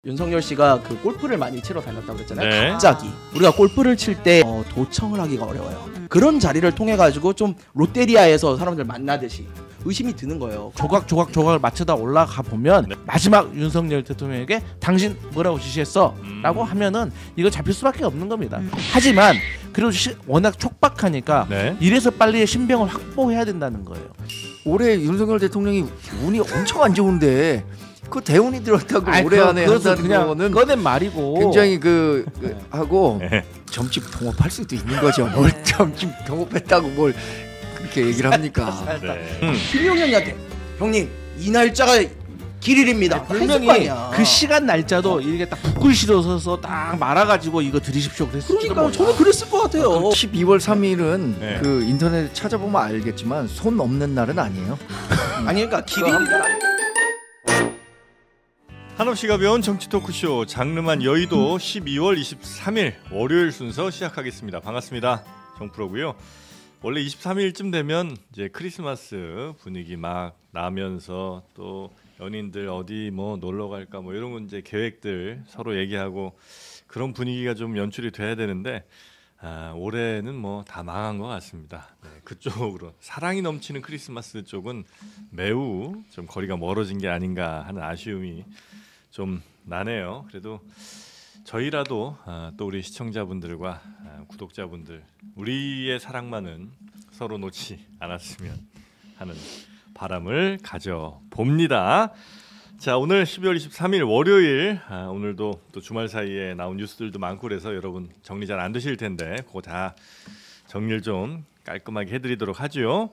윤석열 씨가 그 골프를 많이 치러 다녔다고 그랬잖아요. 네. 갑자기 우리가 골프를 칠 때 도청을 하기가 어려워요. 그런 자리를 통해 가지고 좀 롯데리아에서 사람들 만나듯이 의심이 드는 거예요. 조각을 맞추다 올라가 보면 네. 마지막 윤석열 대통령에게 당신 뭐라고 지시했어? 라고 하면은 이거 잡힐 수밖에 없는 겁니다. 하지만 그래도 워낙 촉박하니까 네. 이래서 빨리 신병을 확보해야 된다는 거예요. 올해 윤석열 대통령이 운이 엄청 안 좋은데 그 대운이 들었다고 아니, 올해 안에 그것은 한다는 그냥 거는 꺼낸 말이고 굉장히 하고 네. 점집 동업할 수도 있는 거죠. 뭘 점집 동업했다고 뭘 그렇게 얘기를 합니까? 네. 김용현이한테 형님 이 날짜가 길일입니다. 분명히 그 시간 날짜도 이게 딱 붓글 실어서 딱 말아가지고 이거 들이십시오 그랬을지도 그러니까 몰라. 저는 그랬을 것 같아요. 12월 3일은 네. 그 인터넷 찾아보면 알겠지만 손 없는 날은 아니에요. 아니 그러니까 길일이다. 한없이 가벼운 정치 토크쇼 장르만 여의도 12월 23일 월요일 순서 시작하겠습니다. 반갑습니다. 정프로고요. 원래 23일쯤 되면 이제 크리스마스 분위기 막 나면서 또 연인들 어디 뭐 놀러 갈까 뭐 이런 이제 계획들 서로 얘기하고 그런 분위기가 좀 연출이 돼야 되는데 올해는 뭐 다 망한 것 같습니다. 네, 그쪽으로 사랑이 넘치는 크리스마스 쪽은 매우 좀 거리가 멀어진 게 아닌가 하는 아쉬움이 좀 나네요. 그래도 저희라도 또 우리 시청자분들과 구독자분들 우리의 사랑만은 서로 놓지 않았으면 하는 바람을 가져봅니다. 자, 오늘 12월 23일 월요일 오늘도 또 주말 사이에 나온 뉴스들도 많고 그래서 여러분 정리 잘 안 되실 텐데 그거 다 정리를 좀 깔끔하게 해드리도록 하죠.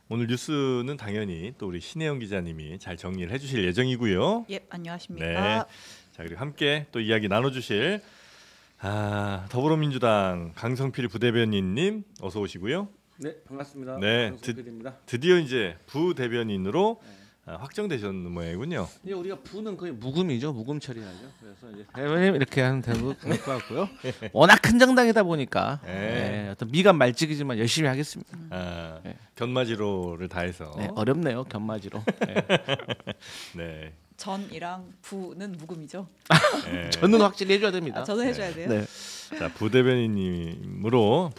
오늘 뉴스는 당연히 또 우리 신혜영 기자님이 잘 정리를 해주실 예정이고요. 예, 안녕하십니까. 네. 자, 그리고 함께 또 이야기 나눠주실 더불어민주당 강성필 부대변인님 어서 오시고요. 네 반갑습니다. 네, 강성필입니다. 드디어 이제 부대변인으로 확정되셨는 모양이군요. 이제 우리가 부는 거의 묵음이죠. 묵음 처리하죠. 그래서 이제 대변인 이렇게 하면 되고 그럴 것 같고요. 워낙 큰 정당이다 보니까 어떤 미간 말찍이지만 열심히 하겠습니다. 견마지로를 다해서. 네, 어렵네요. 견마지로. 네. 전이랑 부는 묵음이죠. 네. 저는 확실히 해줘야 됩니다. 저는 해줘야 돼요. 네. 자, 부대변인으로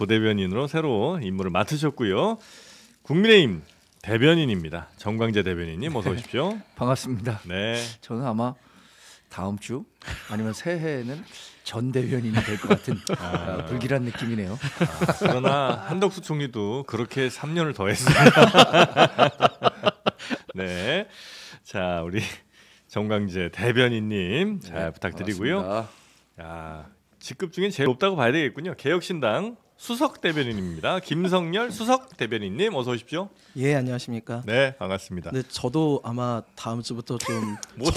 새로 임무를 맡으셨고요. 국민의힘 대변인입니다. 정광재 대변인님 어서 오십시오. 반갑습니다. 네. 저는 아마 다음 주 아니면 새해에는 전 대변인이 될 것 같은 불길한 느낌이네요. 그러나 한덕수 총리도 그렇게 3년을 더했습니다. 네. 자, 우리 정광재 대변인님 잘 부탁드리고요. 반갑습니다. 직급 중에 제일 높다고 봐야 되겠군요. 개혁신당 수석 대변인입니다. 김성열 수석 대변인님 어서 오십시오. 예 안녕하십니까. 네, 반갑습니다. 근데 저도 아마 다음 주부터 좀 뭐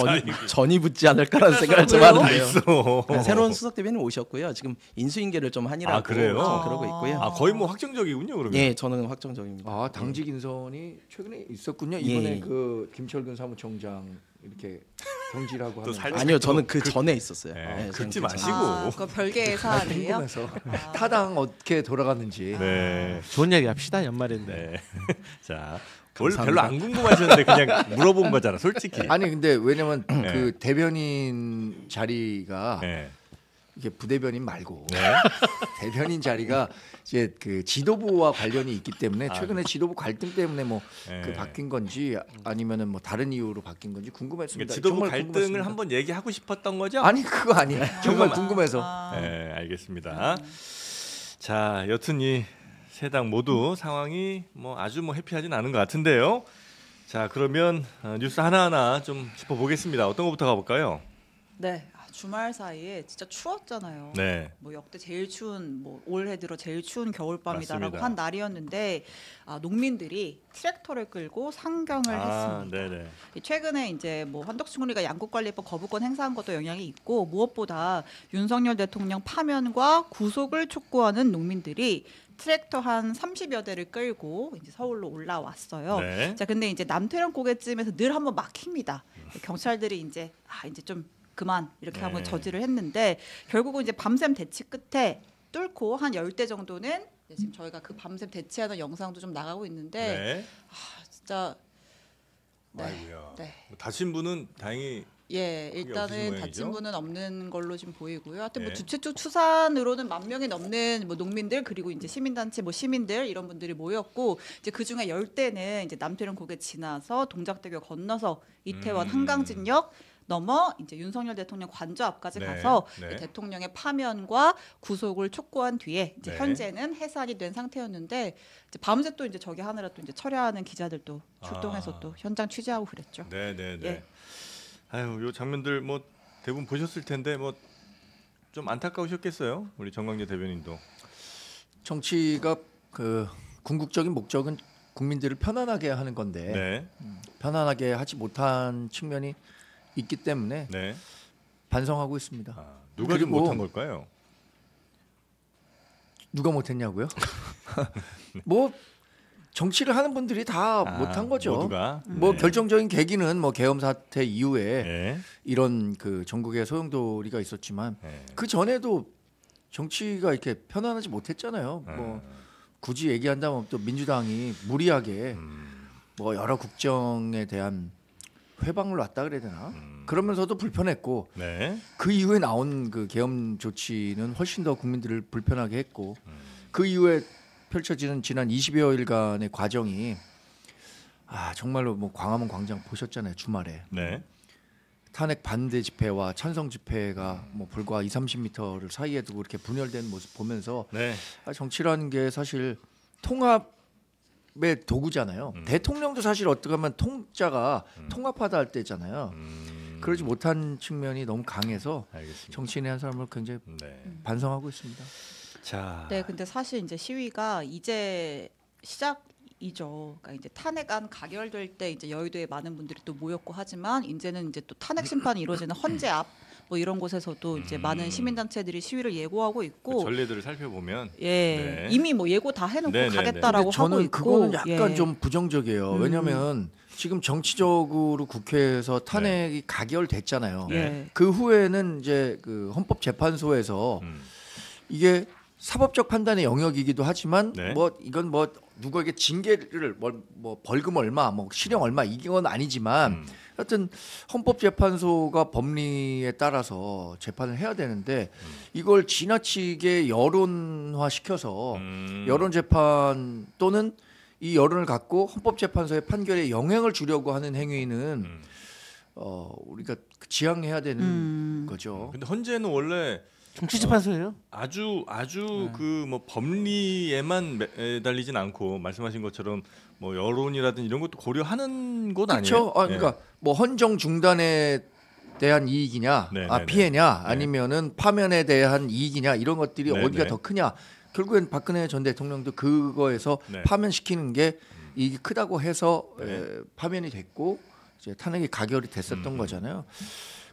전이 붙지 않을까라는 생각을 좀 다 하는데요. 있어. 새로운 수석 대변인 오셨고요. 지금 인수인계를 좀 하니라고 그래요? 좀 그러고 있고요. 거의 뭐 확정적이군요, 그러면. 예, 저는 확정적입니다. 당직 인선이 최근에 있었군요. 이번에 예. 그 김철근 사무총장 이렇게 경질하고 하는. 살짝 아니요, 저는 그 전에 있었어요. 네, 예, 긁지 저는 마시고. 그거 별개의 사안이에요. 궁금해서 타당 어떻게 돌아갔는지. 네. 좋은 얘기 합시다. 연말인데. 네. 자, 원래 감사합니다. 별로 안 궁금하셨는데 그냥 물어본 거잖아, 솔직히. 아니 근데 왜냐면 네. 그 대변인 자리가 네. 이게 부대변인 말고 네. 대변인 자리가 이제 그 지도부와 관련이 있기 때문에 최근에 지도부 갈등 때문에 뭐 네. 그 바뀐 건지 아니면은 뭐 다른 이유로 바뀐 건지 궁금했습니다. 그러니까 지도부 정말 갈등을 궁금했습니다. 한번 얘기하고 싶었던 거죠? 아니 그거 아니에요. 정말 궁금해서. 네, 알겠습니다. 자, 여튼 이 세 당 모두 상황이 뭐 아주 뭐 해피하진 않은 것 같은데요. 자, 그러면 뉴스 하나하나 좀 짚어보겠습니다. 어떤 것부터 가볼까요? 네, 주말 사이에 진짜 추웠잖아요. 네. 뭐 역대 제일 추운 뭐 올해 들어 제일 추운 겨울밤이다라고 맞습니다. 한 날이었는데 농민들이 트랙터를 끌고 상경을 했습니다. 네네. 최근에 이제 뭐 한덕수 총리가 양국관리법 거부권 행사한 것도 영향이 있고 무엇보다 윤석열 대통령 파면과 구속을 촉구하는 농민들이 트랙터 한 30여 대를 끌고 이제 서울로 올라왔어요. 네. 자, 근데 이제 남태령 고갯쯤에서 늘 한번 막힙니다. 경찰들이 이제 이제 좀 그만 이렇게 한번 저지를 했는데 결국은 이제 밤샘 대치 끝에 뚫고 한 10대 정도는 지금 저희가 그 밤샘 대치하는 영상도 좀 나가고 있는데 네. 진짜 아이고야. 네. 뭐 다친 분은 다행히 예, 없으신 일단은 모양이죠? 다친 분은 없는 걸로 지금 보이고요. 하여튼 뭐 예. 주최 쪽 추산으로는 10,000명이 넘는 뭐 농민들 그리고 이제 시민단체 뭐 시민들 이런 분들이 모였고 이제 그 중에 10대는 이제 남태령 고개 지나서 동작대교 건너서 이태원 한강진역 넘어 이제 윤석열 대통령 관저 앞까지 네, 가서 네. 대통령의 파면과 구속을 촉구한 뒤에 이제 네. 현재는 해산이 된 상태였는데 이제 밤새 또 이제 저기 하느라 또 이제 철야하는 기자들도 출동해서 또 현장 취재하고 그랬죠. 네네네. 예. 아유, 요 장면들 뭐 대부분 보셨을 텐데 뭐 좀 안타까우셨겠어요, 우리 정광재 대변인도. 정치가 그 궁극적인 목적은 국민들을 편안하게 하는 건데 네, 편안하게 하지 못한 측면이 있기 때문에 네. 반성하고 있습니다. 아, 누가 좀 그리고 못한 걸까요? 누가 못했냐고요? 뭐 정치를 하는 분들이 다 못한 거죠. 모두가. 뭐 네. 결정적인 계기는 뭐 계엄 사태 이후에 네. 이런 그 전국의 소용돌이가 있었지만 네. 그 전에도 정치가 이렇게 편안하지 못했잖아요. 뭐 굳이 얘기한다면 또 민주당이 무리하게 뭐 여러 국정에 대한 회방을 놨다 그래야 되나? 그러면서도 불편했고 네. 그 이후에 나온 그 계엄 조치는 훨씬 더 국민들을 불편하게 했고 그 이후에 펼쳐지는 지난 20여일간의 과정이 정말로 뭐 광화문 광장 보셨잖아요, 주말에. 네. 탄핵 반대 집회와 찬성 집회가 뭐 불과 2-30m를 사이에 두고 이렇게 분열된 모습 보면서 네. 정치라는 게 사실 통합의 도구잖아요. 대통령도 사실 어떻게 보면 통자가 통합하다 할 때잖아요. 그러지 못한 측면이 너무 강해서 알겠습니다. 정치인의 한 사람을 굉장히 네. 반성하고 있습니다. 자. 네, 근데 사실 이제 시위가 이제 시작이죠. 그러니까 이제 탄핵안 가결될 때 이제 여의도에 많은 분들이 또 모였고 하지만 이제는 이제 또 탄핵 심판이 이루어지는 헌재 앞 뭐 이런 곳에서도 이제 많은 시민단체들이 시위를 예고하고 그 있고 전례들을 살펴보면 예 네. 이미 뭐 예고 다 해놓고 네, 네, 가겠다라고 근데 하고 저는 있고 그거는 약간 예. 좀 부정적이에요. 왜냐하면 지금 정치적으로 국회에서 탄핵이 가결됐잖아요. 예. 그 후에는 이제 그 헌법재판소에서 이게 사법적 판단의 영역이기도 하지만 네. 뭐 이건 뭐 누구에게 징계를 뭐 벌금 얼마 뭐 실형 얼마 이건 아니지만 하여튼 헌법재판소가 법리에 따라서 재판을 해야 되는데 이걸 지나치게 여론화시켜서 여론 재판 또는 이 여론을 갖고 헌법재판소의 판결에 영향을 주려고 하는 행위는 우리가 지양해야 되는 거죠. 근데 헌재는 원래 정치재판소예요. 아주 그 뭐 법리에만 매달리진 않고 말씀하신 것처럼 뭐 여론이라든지 이런 것도 고려하는 곳 아니에요? 그렇죠. 그러니까 뭐 헌정 중단에 대한 이익이냐, 네, 네, 네. 피해냐, 네. 아니면은 파면에 대한 이익이냐 이런 것들이 네, 어디가 네. 더 크냐. 결국엔 박근혜 전 대통령도 그거에서 네. 파면시키는 게 이익이 크다고 해서 네. 파면이 됐고 이제 탄핵이 가결이 됐었던 거잖아요.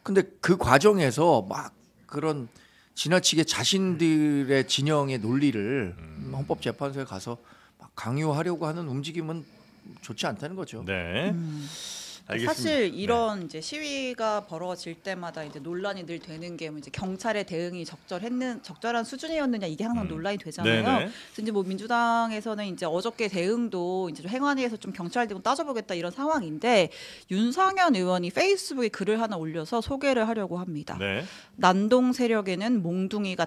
근데 그 과정에서 막 그런 지나치게 자신들의 진영의 논리를 헌법재판소에 가서 막 강요하려고 하는 움직임은 좋지 않다는 거죠. 네. 알겠습니다. 사실 이런 이제 시위가 벌어질 때마다 이제 논란이 늘 되는 게 뭐 이제 경찰의 대응이 적절한 수준이었느냐 이게 항상 논란이 되잖아요. 네네. 그래서 이제 뭐 민주당에서는 이제 어저께 대응도 이제 좀 행안위에서 좀 경찰 대응 따져보겠다 이런 상황인데 윤상현 의원이 페이스북에 글을 하나 올려서 소개를 하려고 합니다. 네. 난동 세력에는 몽둥이가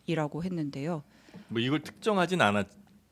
답이라고 했는데요. 뭐 이걸 특정하진 않았.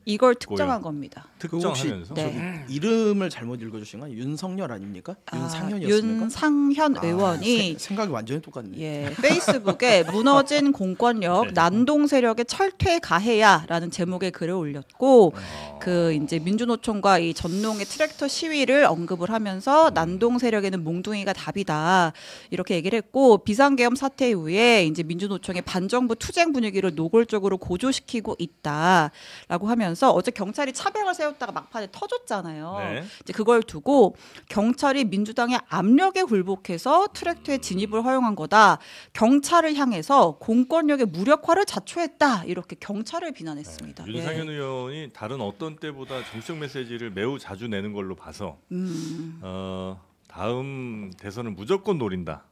이걸 특정한 겁니다. 특정하면서. 네. 이름을 잘못 읽어주신 건 윤석열 아닙니까? 윤상현이었습니까? 윤상현 의원이 생각이 완전히 똑같네. 예, 페이스북에 무너진 공권력 난동 세력의 철퇴 가해야라는 제목의 글을 올렸고 그 이제 민주노총과 이 전농의 트랙터 시위를 언급을 하면서 난동 세력에는 몽둥이가 답이다 이렇게 얘기를 했고 비상계엄 사태 이후에 이제 민주노총의 반정부 투쟁 분위기를 노골적으로 고조시키고 있다라고 하면서 어제 경찰이 차벽을 세웠다가 막판에 터졌잖아요. 네. 이제 그걸 두고 경찰이 민주당의 압력에 굴복해서 트랙터의 진입을 허용한 거다. 경찰을 향해서 공권력의 무력화를 자초했다. 이렇게 경찰을 비난했습니다. 윤상현 의원이 다른 어떤 때보다 정치적 메시지를 매우 자주 내는 걸로 봐서 다음 대선을 무조건 노린다.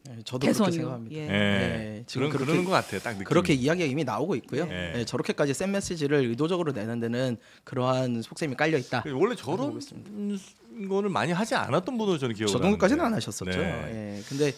네, 저도 그렇게 개선이요. 생각합니다. 예. 네, 지금 그러는 것 같아요. 딱 느낌이. 그렇게 이야기가 이미 나오고 있고요. 네. 네, 저렇게까지 센 메시지를 의도적으로 내는 데는 그러한 속셈이 깔려 있다. 원래 저런 거를 많이 하지 않았던 분으로 저는 기억을 저 정도까지는 하는데. 안 하셨었죠. 네. 예. 근데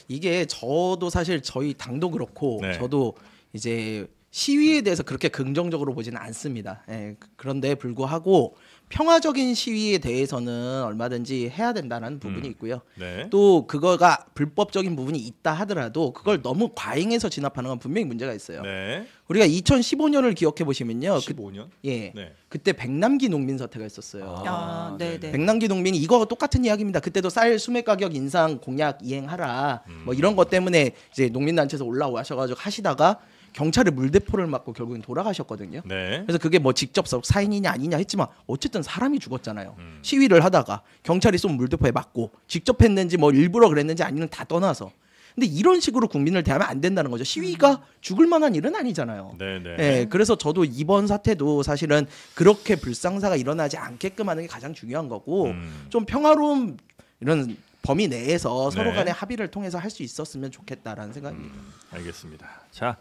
이게 저도 사실 저희 당도 그렇고 네. 저도 이제 시위에 대해서 그렇게 긍정적으로 보지는 않습니다. 예. 그런데 불구하고 평화적인 시위에 대해서는 얼마든지 해야 된다는 부분이 있고요. 네. 또 그거가 불법적인 부분이 있다 하더라도 그걸 너무 과잉해서 진압하는 건 분명히 문제가 있어요. 네. 우리가 2015년을 기억해 보시면요. 15년. 예. 네. 그때 백남기 농민 사태가 있었어요. 아, 네, 네. 백남기 농민이 이거 똑같은 이야기입니다. 그때도 쌀 수매 가격 인상 공약 이행하라 뭐 이런 것 때문에 이제 농민단체에서 올라오셔가지고 하시다가 경찰의 물대포를 맞고 결국엔 돌아가셨거든요. 네. 그래서 그게 뭐 직접 사인이냐 아니냐 했지만 어쨌든 사람이 죽었잖아요. 시위를 하다가 경찰이 쏜 물대포에 맞고 직접 했는지 뭐 일부러 그랬는지 아니면 다 떠나서. 근데 이런 식으로 국민을 대하면 안 된다는 거죠. 시위가 죽을 만한 일은 아니잖아요. 네. 예, 그래서 저도 이번 사태도 사실은 그렇게 불상사가 일어나지 않게끔 하는 게 가장 중요한 거고 좀 평화로운 이런 범위 내에서 서로 네. 간의 합의를 통해서 할 수 있었으면 좋겠다라는 생각입니다. 알겠습니다. 자,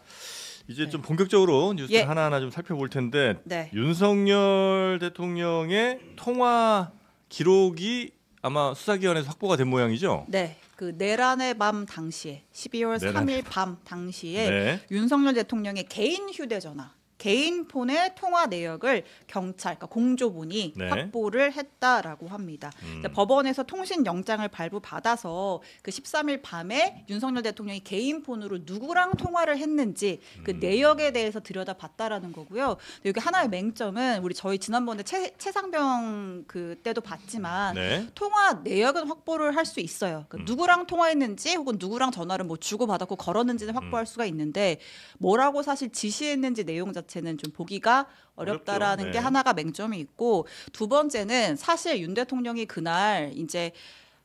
이제 좀 본격적으로 뉴스 예. 하나하나 좀 살펴볼 텐데 네. 윤석열 대통령의 통화 기록이 아마 수사기관에서 확보가 된 모양이죠. 네. 그 내란의 밤 당시에 12월 내란의 3일 밤 당시에 네. 윤석열 대통령의 개인 휴대전화, 개인 폰의 통화 내역을 경찰, 그러니까 공조본이 네. 확보를 했다라고 합니다. 이제 법원에서 통신 영장을 발부받아서 그 13일 밤에 윤석열 대통령이 개인 폰으로 누구랑 통화를 했는지 그 내역에 대해서 들여다봤다라는 거고요. 근데 여기 하나의 맹점은 저희 지난번에 최상병 그때도 봤지만 네. 통화 내역은 확보를 할 수 있어요. 그러니까 누구랑 통화했는지 혹은 누구랑 전화를 뭐 주고받았고 걸었는지는 확보할 수가 있는데 뭐라고 사실 지시했는지 내용 자체는 좀 보기가 어렵다라는 어렵죠. 게 네. 하나가 맹점이 있고 두 번째는 사실 윤 대통령이 그날 이제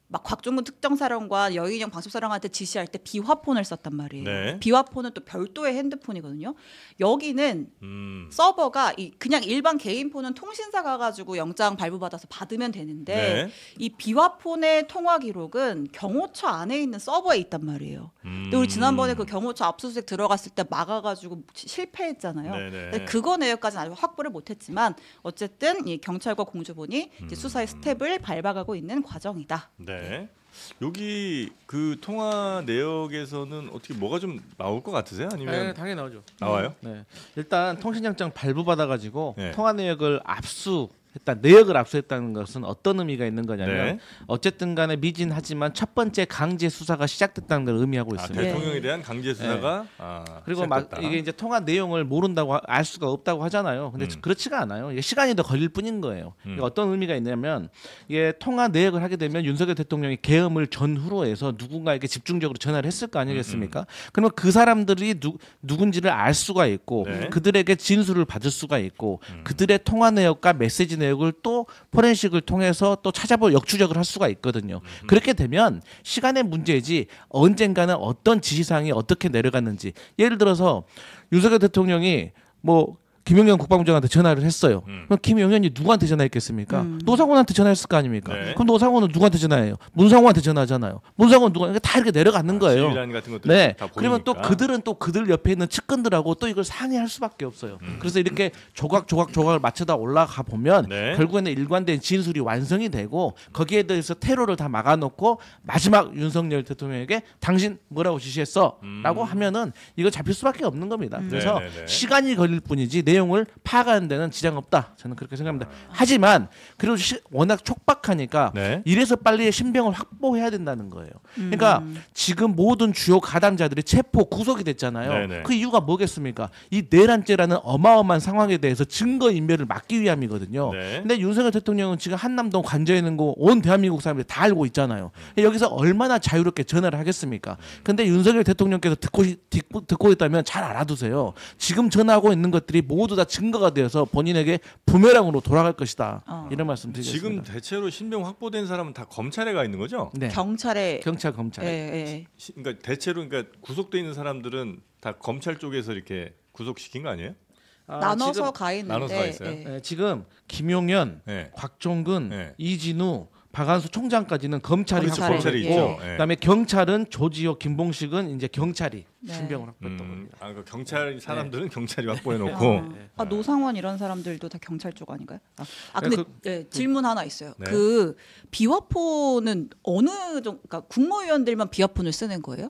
막 곽종근 특정사령관 여인영 방첩사령관한테 지시할 때 비화폰을 썼단 말이에요. 네. 비화폰은 또 별도의 핸드폰이거든요. 여기는 서버가 그냥 일반 개인 폰은 통신사 가가지고 영장 발부받아서 받으면 되는데 네. 이 비화폰의 통화 기록은 경호처 안에 있는 서버에 있단 말이에요. 근데 우리 지난번에 그 경호처 압수수색 들어갔을 때 막아가지고 실패했잖아요. 네네. 근데 그거 내역까지는 아직 확보를 못했지만 어쨌든 이 경찰과 공조본이 이제 수사의 스텝을 밟아가고 있는 과정이다. 네. 여기 그 통화 내역에서는 어떻게 뭐가 좀 나올 것 같으세요? 네, 아니면 당연히 나오죠. 나와요? 네. 일단 통신영장 발부받아가지고 네. 통화 내역을 내역을 압수했다는 것은 어떤 의미가 있는 거냐면 네. 어쨌든 간에 미진하지만 첫 번째 강제 수사가 시작됐다는 걸 의미하고 아, 있습니다. 대통령에 대한 강제 수사가 그리고 막 시작됐다. 이게 이제 통화 내용을 모른다고 알 수가 없다고 하잖아요. 근데 그렇지가 않아요. 이게 시간이 더 걸릴 뿐인 거예요. 이게 어떤 의미가 있냐면 이게 통화 내역을 하게 되면 윤석열 대통령이 계엄을 전후로 해서 누군가에게 집중적으로 전화를 했을 거 아니겠습니까? 그러면 그 사람들이 누군지를 알 수가 있고 네. 그들에게 진술을 받을 수가 있고 그들의 통화 내역과 메시지 내역을 또 포렌식을 통해서 또 찾아볼 역추적을 할 수가 있거든요. 그렇게 되면 시간의 문제지 언젠가는 어떤 지시사항이 어떻게 내려갔는지 예를 들어서 윤석열 대통령이 뭐 김용현 국방부 장관한테 전화를 했어요. 그럼 김용현이 누구한테 전화했겠습니까? 노상원한테 전화했을 거 아닙니까? 네. 그럼 노상원은 누구한테 전화해요? 문상호한테 전화하잖아요. 문상호는 누가 다 이렇게 내려가는 거예요. 지휘란 같은 것들 네. 다 보이니까. 그러면 또 그들은 또 그들 옆에 있는 측근들하고 또 이걸 상의할 수밖에 없어요. 그래서 이렇게 조각을 맞춰다 올라가 보면 네. 결국에는 일관된 진술이 완성이 되고 거기에 대해서 테러를 다 막아놓고 마지막 윤석열 대통령에게 당신 뭐라고 지시했어?라고 하면은 이거 잡힐 수밖에 없는 겁니다. 그래서 네네네. 시간이 걸릴 뿐이지 내용을 파악하는 데는 지장 없다. 저는 그렇게 생각합니다. 하지만 그래도 워낙 촉박하니까 네. 이래서 빨리 신병을 확보해야 된다는 거예요. 그러니까 지금 모든 주요 가담자들이 체포 구속이 됐잖아요. 네네. 그 이유가 뭐겠습니까? 이 내란죄라는 어마어마한 상황에 대해서 증거 인멸을 막기 위함이거든요. 네. 근데 윤석열 대통령은 지금 한남동 관저에 있는 거 온 대한민국 사람들이 다 알고 있잖아요. 여기서 얼마나 자유롭게 전화를 하겠습니까? 근데 윤석열 대통령께서 듣고 있다면 잘 알아두세요. 지금 전화하고 있는 것들이 모두 다 증거가 되어서 본인에게 부메랑으로 돌아갈 것이다. 이런 말씀 드리겠습니다. 지금 대체로 신병 확보된 사람은 다 검찰에 가 있는 거죠? 네. 경찰에 경찰 검찰. 예, 예. 그러니까 대체로 그러니까 구속돼 있는 사람들은 다 검찰 쪽에서 이렇게 구속시킨 거 아니에요? 나눠서 지금, 가 있는데 나눠서 가 있어요? 예. 지금 김용현, 네. 곽종근, 네. 이진우, 박한수 총장까지는 검찰이 검찰이 확보를 있죠. 했고 예. 그다음에 경찰은 조지호, 김봉식은 이제 경찰이 네. 신병을 확보했던 겁니다. 그 경찰 사람들은 경찰이 확보해 아, 놓고 노상원 이런 사람들도 다 경찰 쪽 아닌가요? 근데 질문 하나 있어요. 네. 그 비화폰은 어느 정도, 그러니까 국무위원들만 비화폰을 쓰는 거예요?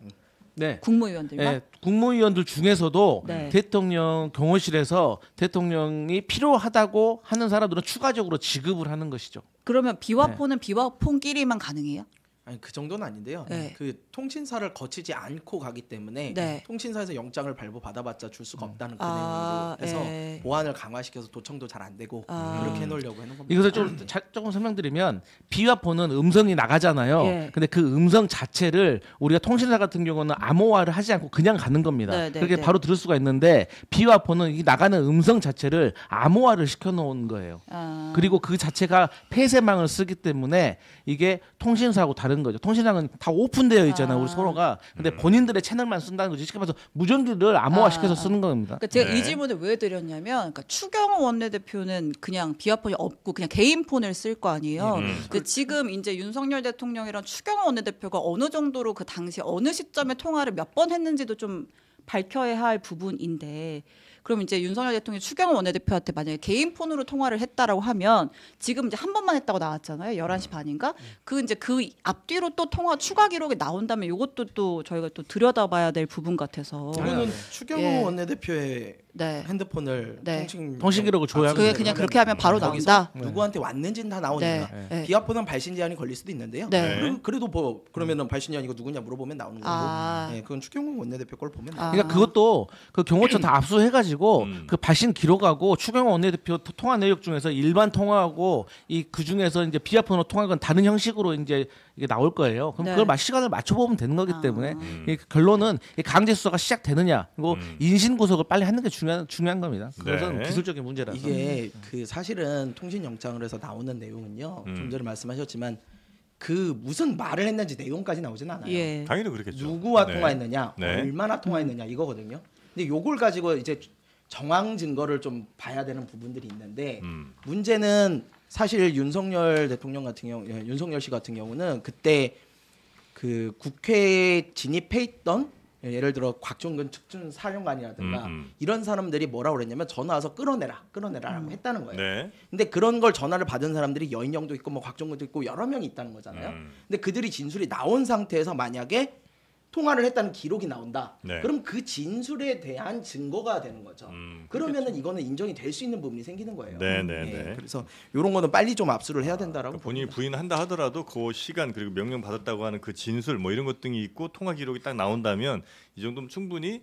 네. 국무위원들만? 네, 국무위원들 중에서도 네. 대통령 경호실에서 대통령이 필요하다고 하는 사람들은 추가적으로 지급을 하는 것이죠. 그러면 비화폰은 비화폰끼리만 가능해요? 아니 그 정도는 아닌데요. 네. 그 통신사를 거치지 않고 가기 때문에 네. 통신사에서 영장을 발부 받아봤자 줄 수가 없다는 아, 근행으로 해서 예. 보안을 강화시켜서 도청도 잘 안 되고 그렇게 해놓으려고 해놓은 겁니다. 이것을 조금 설명드리면 비화폰은 음성이 나가잖아요. 예. 근데 그 음성 자체를 우리가 통신사 같은 경우는 암호화를 하지 않고 그냥 가는 겁니다. 네, 네, 그렇게 네. 바로 들을 수가 있는데 비화폰은 이 나가는 음성 자체를 암호화를 시켜놓은 거예요. 그리고 그 자체가 폐쇄망을 쓰기 때문에 이게 통신사하고 다른 거죠. 통신사는 다 오픈되어 있잖아요. 우리 서로가. 근데 본인들의 채널만 쓴다는 거지. 쉽게 말해서 무전기를 암호화시켜서 쓰는 겁니다. 그러니까 제가 네. 이 질문을 왜 드렸냐면, 그러니까 추경호 원내대표는 그냥 비화폰이 없고 그냥 개인 폰을 쓸 거 아니에요. 근데 지금 이제 윤석열 대통령이랑 추경호 원내대표가 어느 정도로 그 당시 어느 시점에 통화를 몇 번 했는지도 좀 밝혀야 할 부분인데. 그럼 이제 윤석열 대통령이 추경호 원내대표한테 만약에 개인 폰으로 통화를 했다라고 하면 지금 이제 한 번만 했다고 나왔잖아요. 11시 반인가? 그 이제 그 앞뒤로 또 통화 추가 기록이 나온다면 이것도 또 저희가 또 들여다봐야 될 부분 같아서. 그거는 추경호 예. 원내대표의 네. 핸드폰을 네. 통신 기록을 조회하면 그게 그냥 그렇게 하면 바로 거기서 나온다. 누구한테 왔는지는 다 나오니까 네. 네. 비화폰은 발신 제한이 걸릴 수도 있는데요. 네. 그래도 뭐 그러면은 발신 제한 이거 누구냐 물어보면 나오는 거고. 아. 네, 그건 추경호 원내대표 걸 보면 아. 그러니까 그것도 그 경호처 다 압수해가지고 그 발신 기록하고 추경호 원내대표 통화 내역 중에서 일반 통화하고 이 그 중에서 이제 비화폰으로 통화한 건 다른 형식으로 이제 이게 나올 거예요. 그럼 네. 그걸 시간을 맞춰보면 되는 거기 때문에 이 결론은 이 강제 수사가 시작되느냐 그리고 인신 구속을 빨리 하는 게 중요한 겁니다. 그것은 네. 기술적인 문제라서. 이게 그 사실은 통신영장을 해서 나오는 내용은요. 좀 전에 말씀하셨지만 그 무슨 말을 했는지 내용까지 나오진 않아요. 예. 당연히 그렇겠죠. 누구와 네. 통화했느냐, 네. 얼마나 통화했느냐 이거거든요. 근데 요걸 가지고 이제 정황 증거를 좀 봐야 되는 부분들이 있는데 문제는 사실 윤석열 대통령 같은 경우, 윤석열 씨 같은 경우는 그때 그 국회에 진입해 있던 예를 들어 곽종근 특준 사령관이라든가 이런 사람들이 뭐라고 그랬냐면 전화 와서 끌어내라라고 했다는 거예요. 네. 근데 그런 걸 전화를 받은 사람들이 여인영도 있고 뭐 곽종근도 있고 여러 명이 있다는 거잖아요. 근데 그들이 진술이 나온 상태에서 만약에 통화를 했다는 기록이 나온다. 네. 그럼 그 진술에 대한 증거가 되는 거죠. 그러면은 이거는 인정이 될 수 있는 부분이 생기는 거예요. 네, 네, 예, 네. 그래서 이런 거는 빨리 좀 압수를 해야 된다라고. 본인이 봅니다. 부인한다 하더라도 그 시간 그리고 명령 받았다고 하는 그 진술 뭐 이런 것 등이 있고 통화 기록이 딱 나온다면 이 정도면 충분히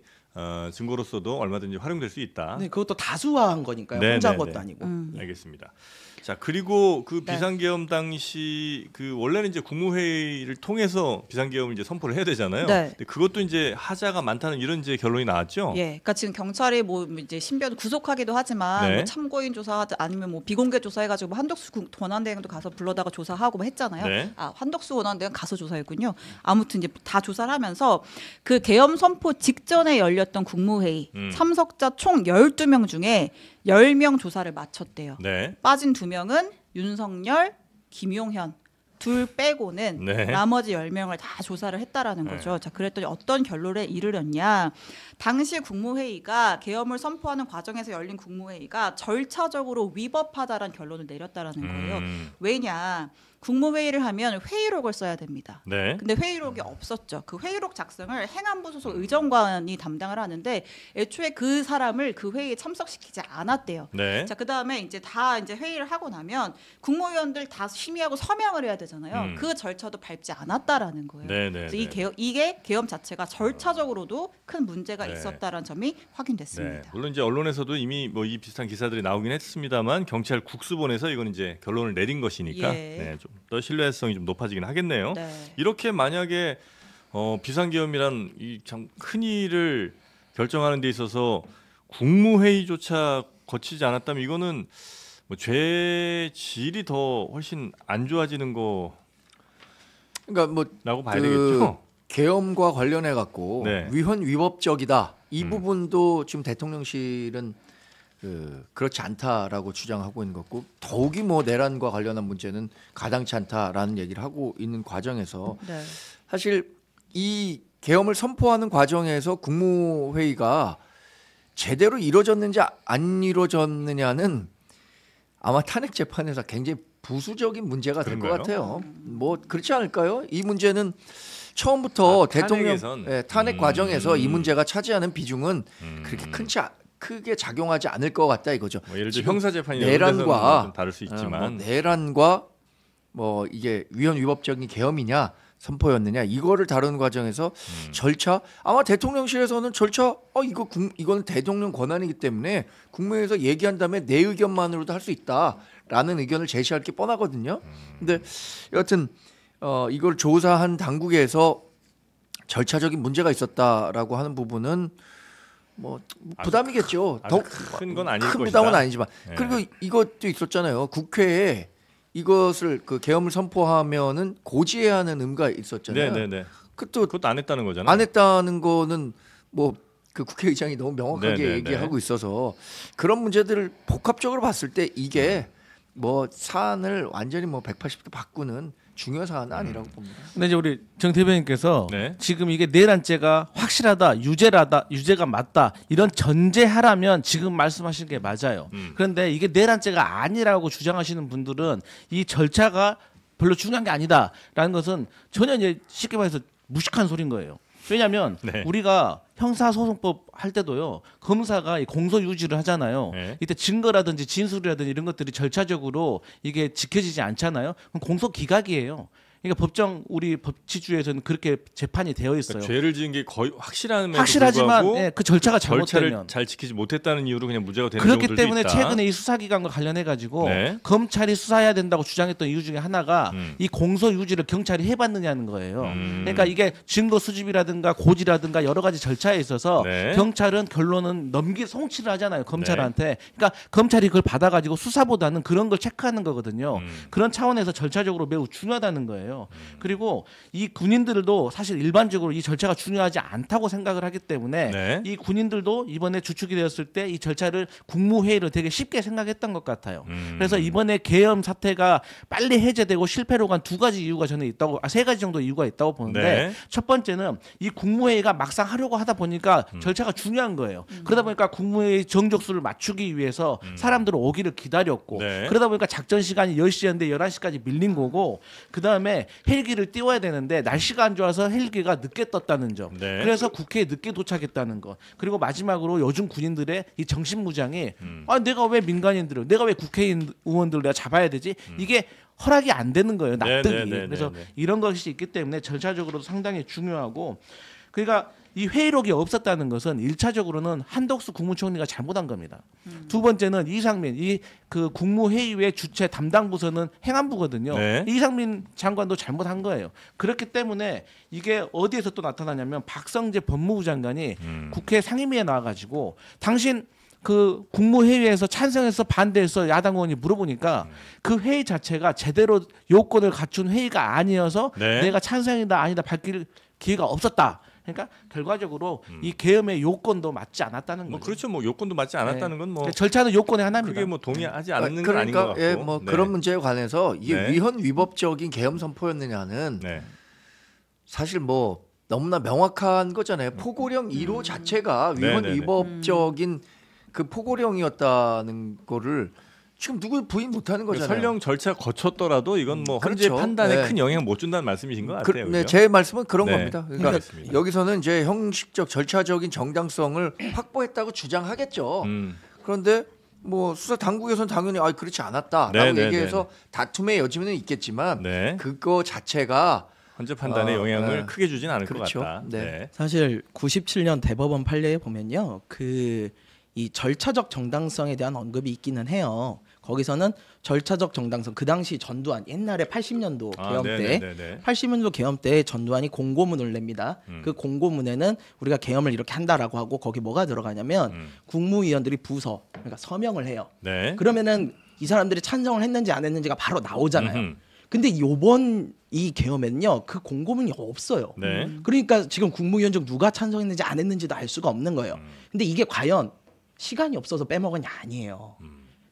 증거로서도 얼마든지 활용될 수 있다. 네, 그것도 다수화한 거니까요. 네, 혼자 한 네, 것도 네. 아니고. 알겠습니다. 자 그리고 그 네. 비상계엄 당시 그 원래는 이제 국무회의를 통해서 비상계엄을 이제 선포를 해야 되잖아요. 네. 근데 그것도 이제 하자가 많다는 이런 이제 결론이 나왔죠. 예, 그러니까 지금 경찰이 뭐 이제 신변 구속하기도 하지만 네. 뭐 참고인 조사하든 아니면 뭐 비공개 조사해가지고 뭐 한덕수 원안대행도 가서 불러다가 조사하고 뭐 했잖아요. 네. 아 한덕수 원안대행 가서 조사했군요. 아무튼 이제 다 조사를 하면서 그 계엄 선포 직전에 열렸던 국무회의 참석자 총 12명 중에 10명 조사를 마쳤대요. 네. 빠진 2명은 윤석열, 김용현 둘 빼고는 네. 나머지 10명을 다 조사를 했다라는 거죠. 자, 그랬더니 어떤 결론에 이르렀냐? 당시 국무회의가 계엄을 선포하는 과정에서 열린 국무회의가 절차적으로 위법하다라는 결론을 내렸다라는 거예요. 왜냐? 국무회의를 하면 회의록을 써야 됩니다. 네. 근데 회의록이 없었죠. 그 회의록 작성을 행안부 소속 의정관이 담당을 하는데 애초에 그 사람을 그 회의에 참석시키지 않았대요. 네. 자, 그다음에 이제 다 이제 회의를 하고 나면 국무위원들 다 심의하고 서명을 해야 되잖아요. 그 절차도 밟지 않았다라는 거예요. 네, 네, 그래서 네. 이게 계엄 자체가 절차적으로도 큰 문제가 네. 있었다라는 점이 확인됐습니다. 네. 물론 이제 언론에서도 이미 뭐 이 비슷한 기사들이 나오긴 했습니다만 경찰 국수본에서 이건 이제 결론을 내린 것이니까 예. 네, 좀 더 신뢰성이 좀 높아지긴 하겠네요. 네. 이렇게 만약에 비상계엄이란 이 참 큰 일을 결정하는 데 있어서 국무회의조차 거치지 않았다면 이거는 뭐 죄 질이 더 훨씬 안 좋아지는 거라고 그러니까 뭐 봐야 되겠죠. 계엄과 관련해 갖고 네. 위헌 위법적이다. 이 부분도 지금 대통령실은 그렇지 않다라고 주장하고 있는 거고 더욱이 뭐 내란과 관련한 문제는 가당치 않다라는 얘기를 하고 있는 과정에서 네. 사실 이 계엄을 선포하는 과정에서 국무회의가 제대로 이루어졌는지 안 이루어졌느냐는 아마 탄핵 재판에서 굉장히 부수적인 문제가 될 것 그런가요? 같아요. 뭐 그렇지 않을까요? 이 문제는 처음부터 대통령 탄핵에선? 탄핵 과정에서 이 문제가 차지하는 비중은 그렇게 크게 작용하지 않을 것 같다 이거죠. 뭐 예를 들어 지금 형사 재판이 내란과 좀 다를 수 있지만 뭐 내란과 뭐 이게 위헌 위법적인 계엄이냐 선포였느냐 이거를 다루는 과정에서 절차 아마 대통령실에서는 절차 이거는 대통령 권한이기 때문에 국무회의에서 얘기한 다음에 내 의견만으로도 할 수 있다라는 의견을 제시할 게 뻔하거든요. 근데 여하튼 이걸 조사한 당국에서 절차적인 문제가 있었다라고 하는 부분은 뭐 부담이겠죠. 아주 더 큰 건 아닐 큰 것이다. 부담은 아니지만 네. 그리고 이것도 있었잖아요. 국회에 이것을 그 계엄을 선포하면은 고지해야 하는 의무가 있었잖아요. 네네네. 그것도 안 했다는 거잖아요. 안 했다는 거는 뭐 그 국회의장이 너무 명확하게 네네네. 얘기하고 있어서 그런 문제들을 복합적으로 봤을 때 이게 뭐 사안을 완전히 뭐 180도 바꾸는 중요한 사안은 아니라고 봅니다. 근데 이제 우리 정 대변인께서 네. 지금 이게 내란죄가 확실하다, 유죄가 맞다 이런 전제하라면 지금 말씀하신 게 맞아요. 그런데 이게 내란죄가 아니라고 주장하시는 분들은 이 절차가 별로 중요한 게 아니다라는 것은 전혀 이제 쉽게 말해서 무식한 소리인 거예요. 왜냐하면 네. 우리가 형사소송법 할 때도요 검사가 이 공소 유지를 하잖아요. 네. 이때 증거라든지 진술이라든지 이런 것들이 절차적으로 이게 지켜지지 않잖아요. 그럼 공소 기각이에요. 그러니까 우리 법치주의에서는 그렇게 재판이 되어 있어요. 그러니까 죄를 지은 게 거의 확실하지만 확실하지만 예, 그 절차가 절차를 잘못되면 잘 지키지 못했다는 이유로 그냥 무죄가 되는 그렇기 경우들도 때문에 있다. 최근에 이 수사기관과 관련해 가지고 네. 검찰이 수사해야 된다고 주장했던 이유 중에 하나가 음. 이 공소 유지를 경찰이 해봤느냐는 거예요. 그러니까 이게 증거 수집이라든가 고지라든가 여러 가지 절차에 있어서 네. 경찰은 결론은 송치를 하잖아요 검찰한테. 그러니까 검찰이 그걸 받아가지고 수사보다는 그런 걸 체크하는 거거든요. 그런 차원에서 절차적으로 매우 중요하다는 거예요. 그리고 이 군인들도 사실 일반적으로 이 절차가 중요하지 않다고 생각을 하기 때문에 네. 이 군인들도 이번에 주축이 되었을 때 이 절차를 국무회의로 되게 쉽게 생각했던 것 같아요. 그래서 이번에 계엄 사태가 빨리 해제되고 실패로 간 두 가지 이유가 저는 있다고 세 가지 정도 이유가 있다고 보는데 네. 첫 번째는 이 국무회의가 막상 하려고 하다 보니까 절차가 중요한 거예요. 그러다 보니까 국무회의 정족수를 맞추기 위해서 사람들은 오기를 기다렸고 네. 그러다 보니까 작전 시간이 10시였는데 11시까지 밀린 거고 그다음에 헬기를 띄워야 되는데 날씨가 안 좋아서 헬기가 늦게 떴다는 점. 네. 그래서 국회에 늦게 도착했다는 것. 그리고 마지막으로 요즘 군인들의 이 정신무장이 내가 왜 민간인들을 내가 왜 국회의원 의원들을 내가 잡아야 되지? 이게 허락이 안 되는 거예요. 납득이. 네, 네, 네, 그래서 네, 네. 이런 것이 있기 때문에 절차적으로도 상당히 중요하고 그러니까 이 회의록이 없었다는 것은 1차적으로는 한덕수 국무총리가 잘못한 겁니다. 두 번째는 이상민 이 그 국무회의회 주최 담당 부서는 행안부거든요. 네. 이상민 장관도 잘못한 거예요. 그렇기 때문에 이게 어디에서 또 나타나냐면 박성재 법무부 장관이 국회 상임위에 나와가지고 당신 그 국무회의에서 찬성해서 반대해서 야당 의원이 물어보니까 그 회의 자체가 제대로 요건을 갖춘 회의가 아니어서 네. 내가 찬성이다 아니다 밝힐 기회가 없었다. 그러니까 결과적으로 이 계엄의 요건도 맞지 않았다는 뭐 거죠. 그렇죠. 뭐 요건도 맞지 않았다는 건 뭐 절차는 요건의 하나입니다. 그게 뭐 동의하지 않는 건 아닌 것 그러니까 같고. 뭐 네. 그런 문제에 관해서 이게 네. 위헌 위법적인 계엄 선포였느냐는 네. 사실 뭐 너무나 명확한 거잖아요. 포고령 1호 자체가 위헌 네네네. 위법적인 그 포고령이었다는 거를 지금 누구 부인 못하는 거잖아요. 설령 절차 거쳤더라도 이건 뭐 헌재 그렇죠. 판단에 네. 큰 영향 못 준다는 말씀이신 것 같아요. 네, 그죠? 제 말씀은 그런 네. 겁니다. 그러니까 알겠습니다. 여기서는 이제 형식적 절차적인 정당성을 확보했다고 주장하겠죠. 그런데 뭐 수사 당국에서는 당연히 그렇지 않았다라고 네, 네, 얘기해서 다툼의 여지는 있겠지만 네. 그거 자체가 헌재 판단에 영향을 네. 크게 주진 않을 그렇죠. 것 같다. 네. 사실 97년 대법원 판례에 보면요, 이 절차적 정당성에 대한 언급이 있기는 해요. 거기서는 절차적 정당성, 그 당시 전두환 옛날에 80년도 계엄 때, 네네네네. 80년도 계엄 때 전두환이 공고문을 냅니다. 그 공고문에는 우리가 계엄을 이렇게 한다라고 하고 거기 뭐가 들어가냐면 국무위원들이 부서, 그러니까 서명을 해요. 네. 그러면은 이 사람들이 찬성을 했는지 안 했는지가 바로 나오잖아요. 음흠. 근데 요번 이 계엄에는요, 그 공고문이 없어요. 네. 그러니까 지금 국무위원 중 누가 찬성했는지 안 했는지도 알 수가 없는 거예요. 근데 이게 과연 시간이 없어서 빼먹은 게 아니에요.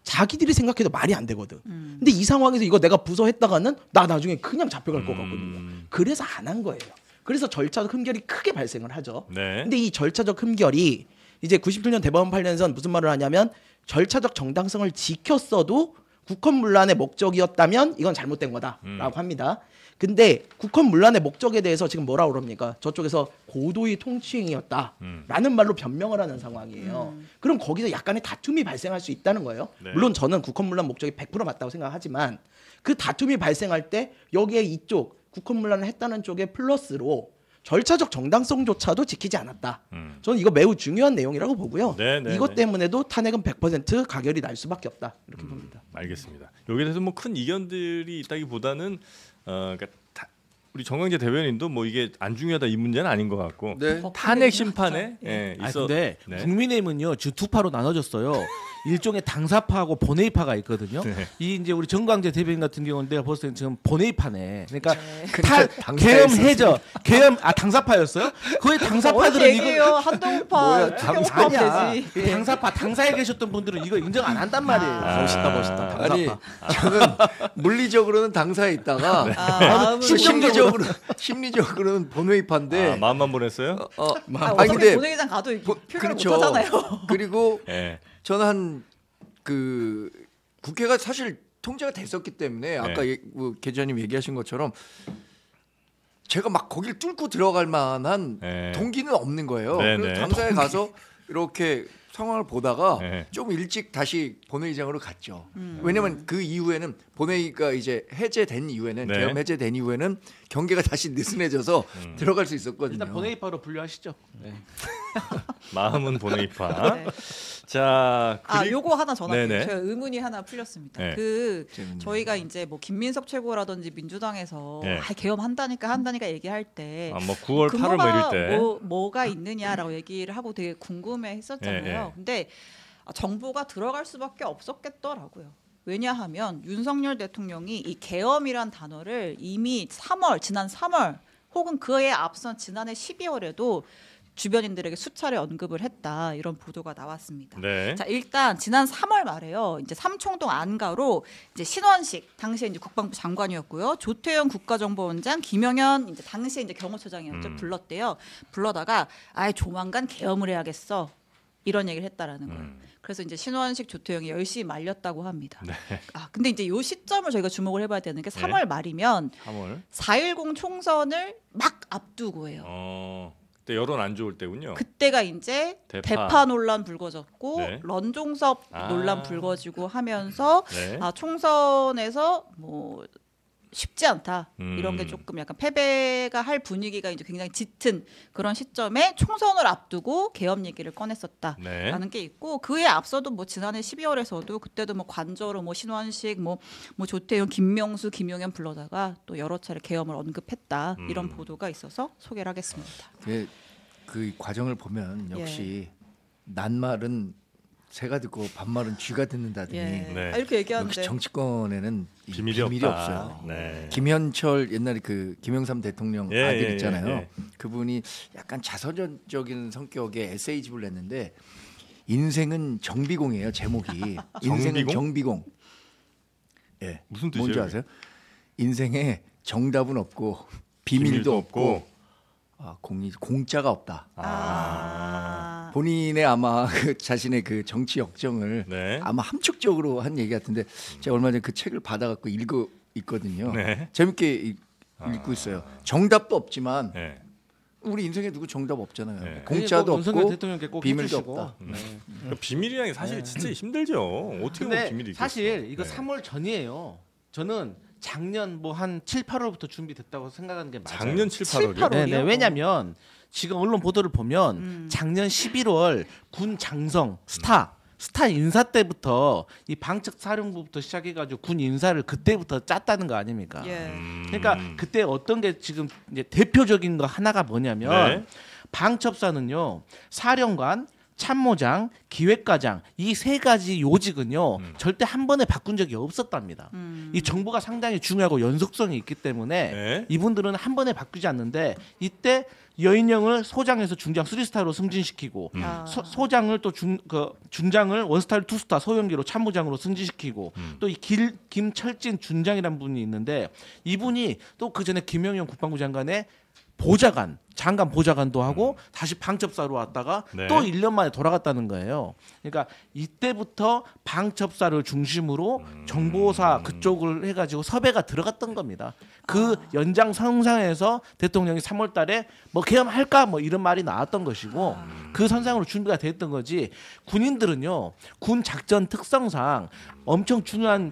자기들이 생각해도 말이 안 되거든. 근데 이 상황에서 이거 내가 부서 했다가는 나 나중에 그냥 잡혀갈 것 같거든요. 그래서 안 한 거예요. 그래서 절차적 흠결이 크게 발생을 하죠. 네. 근데 이 절차적 흠결이 이제 97년 대법원 판례에서는 무슨 말을 하냐면 절차적 정당성을 지켰어도 국헌문란의 목적이었다면 이건 잘못된 거다라고 합니다. 근데 국헌문란의 목적에 대해서 지금 뭐라고 그럽니까? 저쪽에서 고도의 통치행위였다라는 말로 변명을 하는 상황이에요. 그럼 거기서 약간의 다툼이 발생할 수 있다는 거예요. 네. 물론 저는 국헌문란 목적이 100% 맞다고 생각하지만 그 다툼이 발생할 때 여기에 이쪽 국헌문란을 했다는 쪽에 플러스로 절차적 정당성조차도 지키지 않았다. 저는 이거 매우 중요한 내용이라고 보고요. 네, 이것 네. 때문에도 탄핵은 100% 가결이 날 수밖에 없다. 이렇게 봅니다. 알겠습니다. 여기에 대해서 뭐 큰 이견들이 있다기보다는 그러니까 우리 정광재 대변인도 뭐 이게 안 중요하다 이 문제는 아닌 것 같고 네. 탄핵 심판에 근데 네. 국민의힘은요 지금 두 파로 나눠졌어요. 일종의 당사파하고 본회의파가 있거든요. 네. 이 이제 우리 정광재 대변인 같은 경우는 내가 봤을 때는 지금 본회의파네. 그러니까 당사에 계엄 있었어요. 해저 당사파였어요? 거의 당사파들은 얘기해요. 이거 한동훈파, 뭐야, 추경호파 아니야. 되지. 당사파 당사에 계셨던 분들은 이거 인정 안 한단 말이에요. 멋있다. 당사파. 아니 저는 물리적으로는 당사에 있다가 마음은 심리적으로는 본회의파인데 마음만 보냈어요? 어차피 근데 본회의장 가도 표현을 그렇죠. 못하잖아요. 그리고 네. 저는 그 국회가 사실 통제가 됐었기 때문에 아까 뭐 계좌님 얘기하신 것처럼 제가 막 거길 뚫고 들어갈 만한 네. 동기는 없는 거예요. 네, 그래서 네. 당사에 가서 이렇게 상황을 보다가 네. 좀 일찍 다시 본회의장으로 갔죠. 왜냐하면 그 이후에는 본회의가 이제 해제된 이후에는 네. 계엄 해제된 이후에는 경계가 다시 느슨해져서 들어갈 수 있었거든요. 일단 본회의파로 분류하시죠. 네. 마음은 본회의파. 네. 자, 요거 하나 전할게요. 네네. 제가 의문이 하나 풀렸습니다. 네. 재밌네요. 저희가 이제 뭐 김민석 최고라든지 민주당에서 네. 계엄 한다니까 얘기할 때 뭐 9월 8월 뭐 이럴 때 뭐가 있느냐라고 얘기를 하고 되게 궁금해했었잖아요. 네, 네. 근데 정부가 들어갈 수밖에 없었겠더라고요. 왜냐하면 윤석열 대통령이 이 계엄이란 단어를 이미 지난 3월 혹은 그에 앞선 지난해 12월에도 주변인들에게 수차례 언급을 했다 이런 보도가 나왔습니다. 네. 자 일단 지난 3월 말에요. 이제 삼청동 안가로 이제 신원식 당시에 이제 국방부 장관이었고요. 조태영 국가정보원장, 김영현 이제 당시에 이제 경호처장이었죠. 불렀대요. 불러다가 조만간 계엄을 해야겠어 이런 얘기를 했다라는 거예요. 그래서 이제 신원식, 조태영이 열심히 말렸다고 합니다. 네. 근데 이제 요 시점을 저희가 주목을 해봐야 되는 게 3월 말이면 3월. 4.10 총선을 막 앞두고예요. 그때 여론 안 좋을 때군요. 그때가 이제 대파 논란 불거졌고 네. 런종섭 논란 불거지고 하면서 네. 총선에서 뭐 쉽지 않다 이런 게 조금 약간 패배가 할 분위기가 이제 굉장히 짙은 그런 시점에 총선을 앞두고 계엄 얘기를 꺼냈었다라는 네. 게 있고 그에 앞서도 뭐 지난해 12월에서도 그때도 뭐 관저로 뭐 신원식 뭐 조태용, 김명수, 김용현 불러다가 또 여러 차례 계엄을 언급했다 이런 보도가 있어서 소개를 하겠습니다. 그 과정을 보면 역시 낱말은 새가 듣고 반말은 쥐가 듣는다더니 네. 이렇게 얘기하는데 역시 정치권에는 이 비밀이 비밀이 없다. 없어요. 네. 김현철 옛날에 그 김영삼 대통령 아들 있잖아요. 예. 그분이 약간 자서전적인 성격의 에세이집을 냈는데 인생은 정비공이에요. 제목이 인생은 정비공. 예, 무슨 뜻이에요? 뭔지 아세요? 인생에 정답은 없고 비밀도 없고 공짜가 없다. 본인의 아마 그 자신의 그 정치 역정을 네. 아마 함축적으로 한 얘기 같은데 제가 얼마 전에 그 책을 받아갖고 읽고 있거든요. 네. 재밌게 읽고 있어요. 정답도 없지만 네. 우리 인생에 누구 정답 없잖아요. 네. 공짜도 윤석열 없고 대통령께 꼭 비밀도 해주시고. 없다. 그러니까 비밀이라는 게 사실 진짜 힘들죠. 어떻게 보면 근데 비밀이 있겠어. 사실 이거 네. 3월 전이에요. 저는 작년 뭐 한 7, 8월부터 준비됐다고 생각하는 게 맞아요. 작년 7, 8월이요? 8월? 네, 왜냐면 지금 언론 보도를 보면 작년 11월 군 장성 스타 인사 때부터 이 방책 사령부부터 시작해가지고 군 인사를 그때부터 짰다는 거 아닙니까? 예. 그러니까 그때 어떤 게 지금 이제 대표적인 거 하나가 뭐냐면 네. 방첩사는요 사령관, 참모장, 기획과장 이 세 가지 요직은요 절대 한 번에 바꾼 적이 없었답니다. 이 정보가 상당히 중요하고 연속성이 있기 때문에 네. 이분들은 한 번에 바뀌지 않는데 이때 여인영을 소장에서 중장 3스타로 승진시키고 소장을 또 준장을 원스타를 2스타 소형기로 참모장으로 승진시키고 또 이 김철진 준장이라는 분이 있는데 이분이 또 그 전에 김영현 국방부 장관의 보좌관, 장관 보좌관도 하고 다시 방첩사로 왔다가 네. 또 1년 만에 돌아갔다는 거예요. 그러니까 이때부터 방첩사를 중심으로 정보사 그쪽을 해가지고 섭외가 들어갔던 겁니다. 그 연장선상에서 대통령이 3월달에 뭐 계엄할까 뭐 이런 말이 나왔던 것이고 그 선상으로 준비가 됐던 거지. 군인들은요 군 작전 특성상 엄청 중요한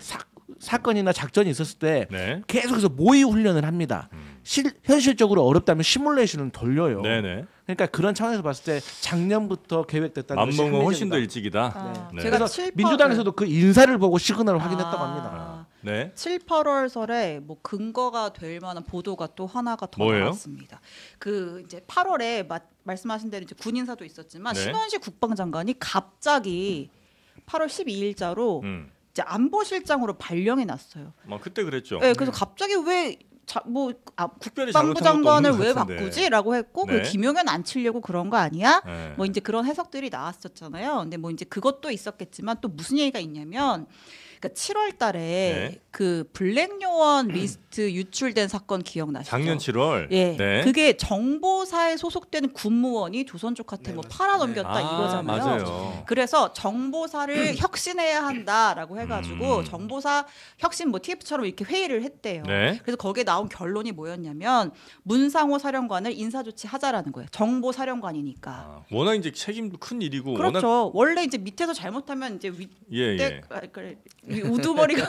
사건이나 작전이 있었을 때 네. 계속해서 모의 훈련을 합니다. 현실적으로 어렵다면 시뮬레이션을 돌려요. 네네. 그러니까 그런 차원에서 봤을 때 작년부터 계획됐다는 것이 맘먹은 훨씬 더 합리적이다. 일찍이다. 네. 제가 그래서 7, 8월 민주당에서도 그 인사를 보고 시그널을 확인했다고 합니다. 네. 7, 8월설에 뭐 근거가 될 만한 보도가 또 하나가 더 뭐예요? 나왔습니다. 그 이제 8월에 말씀하신 대로 이제 군인사도 있었지만 네. 신원식 국방장관이 갑자기 8월 12일자로 이제 안보실장으로 발령이 났어요. 그때 그랬죠. 네, 그래서 갑자기 왜 특별히 국방부 잘못한 것도 없는 장관을 왜 것 같은데. 바꾸지?라고 했고 네. 그 김용현 안 치려고 그런 거 아니야? 네. 뭐 이제 그런 해석들이 나왔었잖아요. 근데 뭐 이제 그것도 있었겠지만 또 무슨 얘기가 있냐면 그러니까 7월달에 네. 그 블랙 요원 리스트 유출된 사건 기억나시죠? 작년 7월. 예, 네. 그게 정보사에 소속되는 군무원이 조선족한테 뭐 팔아넘겼다 이거잖아요. 맞아요. 그래서 정보사를 혁신해야 한다라고 해가지고 정보사 혁신 뭐 TF처럼 이렇게 회의를 했대요. 네. 그래서 거기에 나온 결론이 뭐였냐면 문상호 사령관을 인사조치하자라는 거예요. 정보사령관이니까. 워낙 이제 책임도 큰 일이고 그렇죠. 워낙 원래 이제 밑에서 잘못하면 이제 예. 윗대 우두머리가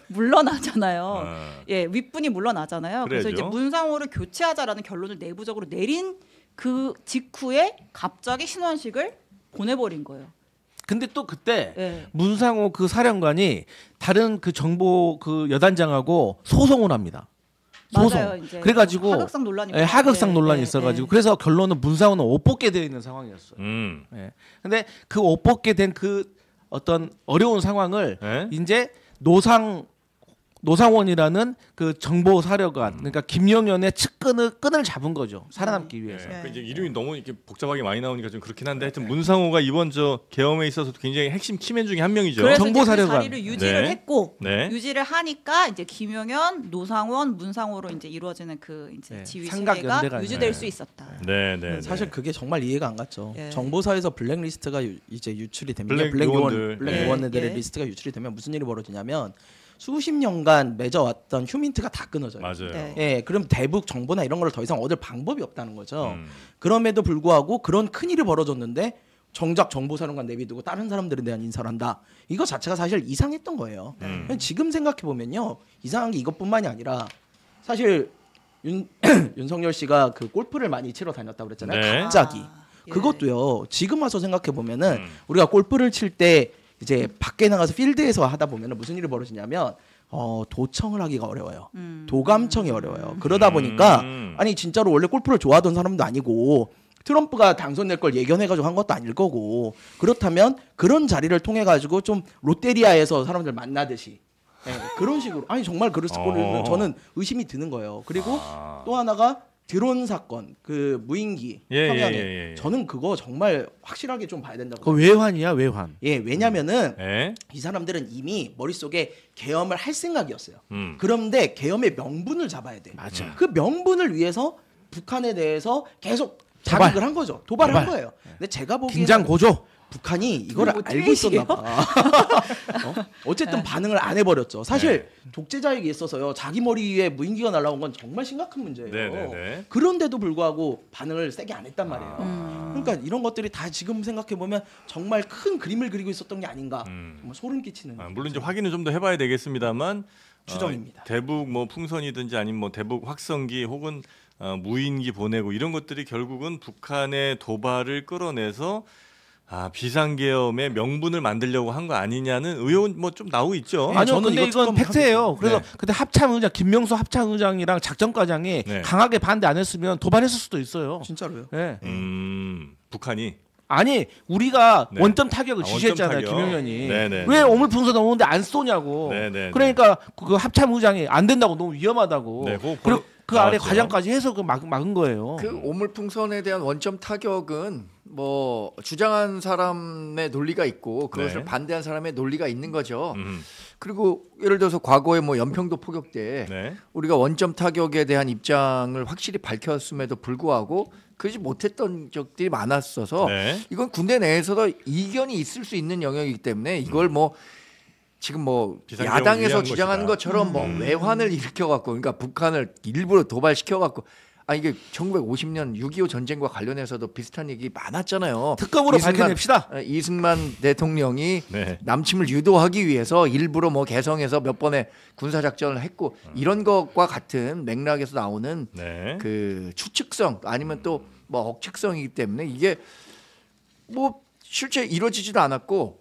물러나잖아요. 예, 윗분이 물러나잖아요. 그래서 그래야죠. 이제 문상호를 교체하자라는 결론을 내부적으로 내린 그 직후에 갑자기 신원식을 보내버린 거예요. 근데 또 그때 예. 문상호 그 사령관이 다른 그 정보 그 여단장하고 소송을 합니다. 소송. 맞아요. 이제 그래가지고 하극상 논란이 예, 하극상 예, 논란이 예, 있어가지고 예. 그래서 결론은 문상호는 옷 벗게 되어 있는 상황이었어요. 예. 근데 그 옷 벗게 된 그 어떤 어려운 상황을 예? 이제 노상원이라는 그 정보 사령관, 그러니까 김영현의 끈을 잡은 거죠. 살아남기 위해서. 네. 네. 그 이제 이름이 너무 이렇게 복잡하게 많이 나오니까 좀 그렇긴 한데 하여튼 문상호가 이번 저 계엄에 있어서도 굉장히 핵심 키맨 중에 한 명이죠. 그래서 정보사령관. 이제 그 자리를 유지를 네. 했고 네. 유지를 하니까 이제 김용현, 노상원, 문상호로 이제 이루어지는 그 이제 네. 지휘 삼각 체계가 연대가 유지될 네. 수 있었다. 네. 사실 그게 정말 이해가 안 갔죠. 예. 정보사에서 블랙리스트가 이제 유출이 되면 블랙 요원들. 블랙 예. 요원들의 예. 리스트가 유출이 되면 무슨 일이 벌어지냐면 수십 년간 맺어왔던 휴민트가 다 끊어져요. 맞아요. 네. 예, 그럼 대북 정보나 이런 걸 더 이상 얻을 방법이 없다는 거죠. 그럼에도 불구하고 그런 큰 일이 벌어졌는데 정작 정보사령관 내비두고 다른 사람들에 대한 인사를 한다. 이거 자체가 사실 이상했던 거예요. 지금 생각해 보면요, 이상한 게 이것뿐만이 아니라 사실 윤석열 씨가 그 골프를 많이 치러 다녔다고 그랬잖아요. 네. 갑자기 예. 그것도요. 지금 와서 생각해 보면은 우리가 골프를 칠 때 이제 밖에 나가서 필드에서 하다 보면은 무슨 일이 벌어지냐면 도청을 하기가 어려워요. 도감청이 어려워요. 그러다 보니까 아니 진짜로 원래 골프를 좋아하던 사람도 아니고 트럼프가 당선될 걸 예견해가지고 한 것도 아닐 거고 그렇다면 그런 자리를 통해 가지고 좀 롯데리아에서 사람들 만나듯이 예, 그런 식으로 아니 정말 그랬을 거는 저는 의심이 드는 거예요. 그리고 또 하나가 드론 사건 그 무인기 평양에 예. 저는 그거 정말 확실하게 좀 봐야 된다고. 그 외환이야 외환. 예, 왜냐면은 예? 이 사람들은 이미 머릿속에 계엄을 할 생각이었어요. 음. 그런데 계엄의 명분을 잡아야 돼. 맞아. 그 명분을 위해서 북한에 대해서 계속 자극을 한 거죠. 도발을 한 거예요. 근데 제가 보기에는 긴장 고조. 북한이 이걸 뭐 알고 있었나 트윗이에요? 봐. 어쨌든 반응을 안 해버렸죠. 사실 독재자에게 있어서요. 자기 머리 위에 무인기가 날아온 건 정말 심각한 문제예요. 네네네. 그런데도 불구하고 반응을 세게 안 했단 말이에요. 그러니까 이런 것들이 다 지금 생각해보면 정말 큰 그림을 그리고 있었던 게 아닌가. 정말 소름 끼치는. 물론 이제 확인을 좀 더 해봐야 되겠습니다만 추정입니다. 대북 뭐 풍선이든지 아니면 뭐 대북 확성기 혹은 무인기 보내고 이런 것들이 결국은 북한의 도발을 끌어내서 비상계엄의 명분을 만들려고 한 거 아니냐는 의혹은 뭐 좀 나오고 있죠. 네, 아니요, 저는 근데 이거 이건 팩트예요. 그래서 네. 그때 합참의장 김명수 합참의장이랑 작전과장이 네. 강하게 반대 안 했으면 도발했을 수도 있어요. 진짜로요. 예. 북한이 아니 우리가 네. 원점 타격을 원점 지시했잖아요. 타격. 김용현이. 네네. 왜 오물풍선 오는데 안 쏘냐고. 네네. 그러니까 그 합참 의장이 안 된다고 너무 위험하다고. 네, 그거 그리고 그 아래 나왔죠. 과장까지 해서 그 막은 거예요. 그 오물풍선에 대한 원점 타격은 뭐 주장한 사람의 논리가 있고 그것을 네. 반대한 사람의 논리가 있는 거죠. 음. 그리고 예를 들어서 과거에 뭐 연평도 포격 때 네. 우리가 원점 타격에 대한 입장을 확실히 밝혔음에도 불구하고 그러지 못했던 적들이 많았어서 네. 이건 군대 내에서도 이견이 있을 수 있는 영역이기 때문에 이걸 뭐 지금 뭐 비상경을 야당에서 위한 주장하는 것이다. 것처럼 뭐 외환을 일으켜 갖고 그러니까 북한을 일부러 도발시켜 갖고 이게 1950년 6.25 전쟁과 관련해서도 비슷한 얘기 많았잖아요. 특검으로 밝혀냅시다. 이승만 대통령이 네. 남침을 유도하기 위해서 일부러 뭐 개성에서 몇 번의 군사 작전을 했고 이런 것과 같은 맥락에서 나오는 네. 그 추측성 아니면 또 뭐 억측성이기 때문에 이게 뭐 실제 이루어지지도 않았고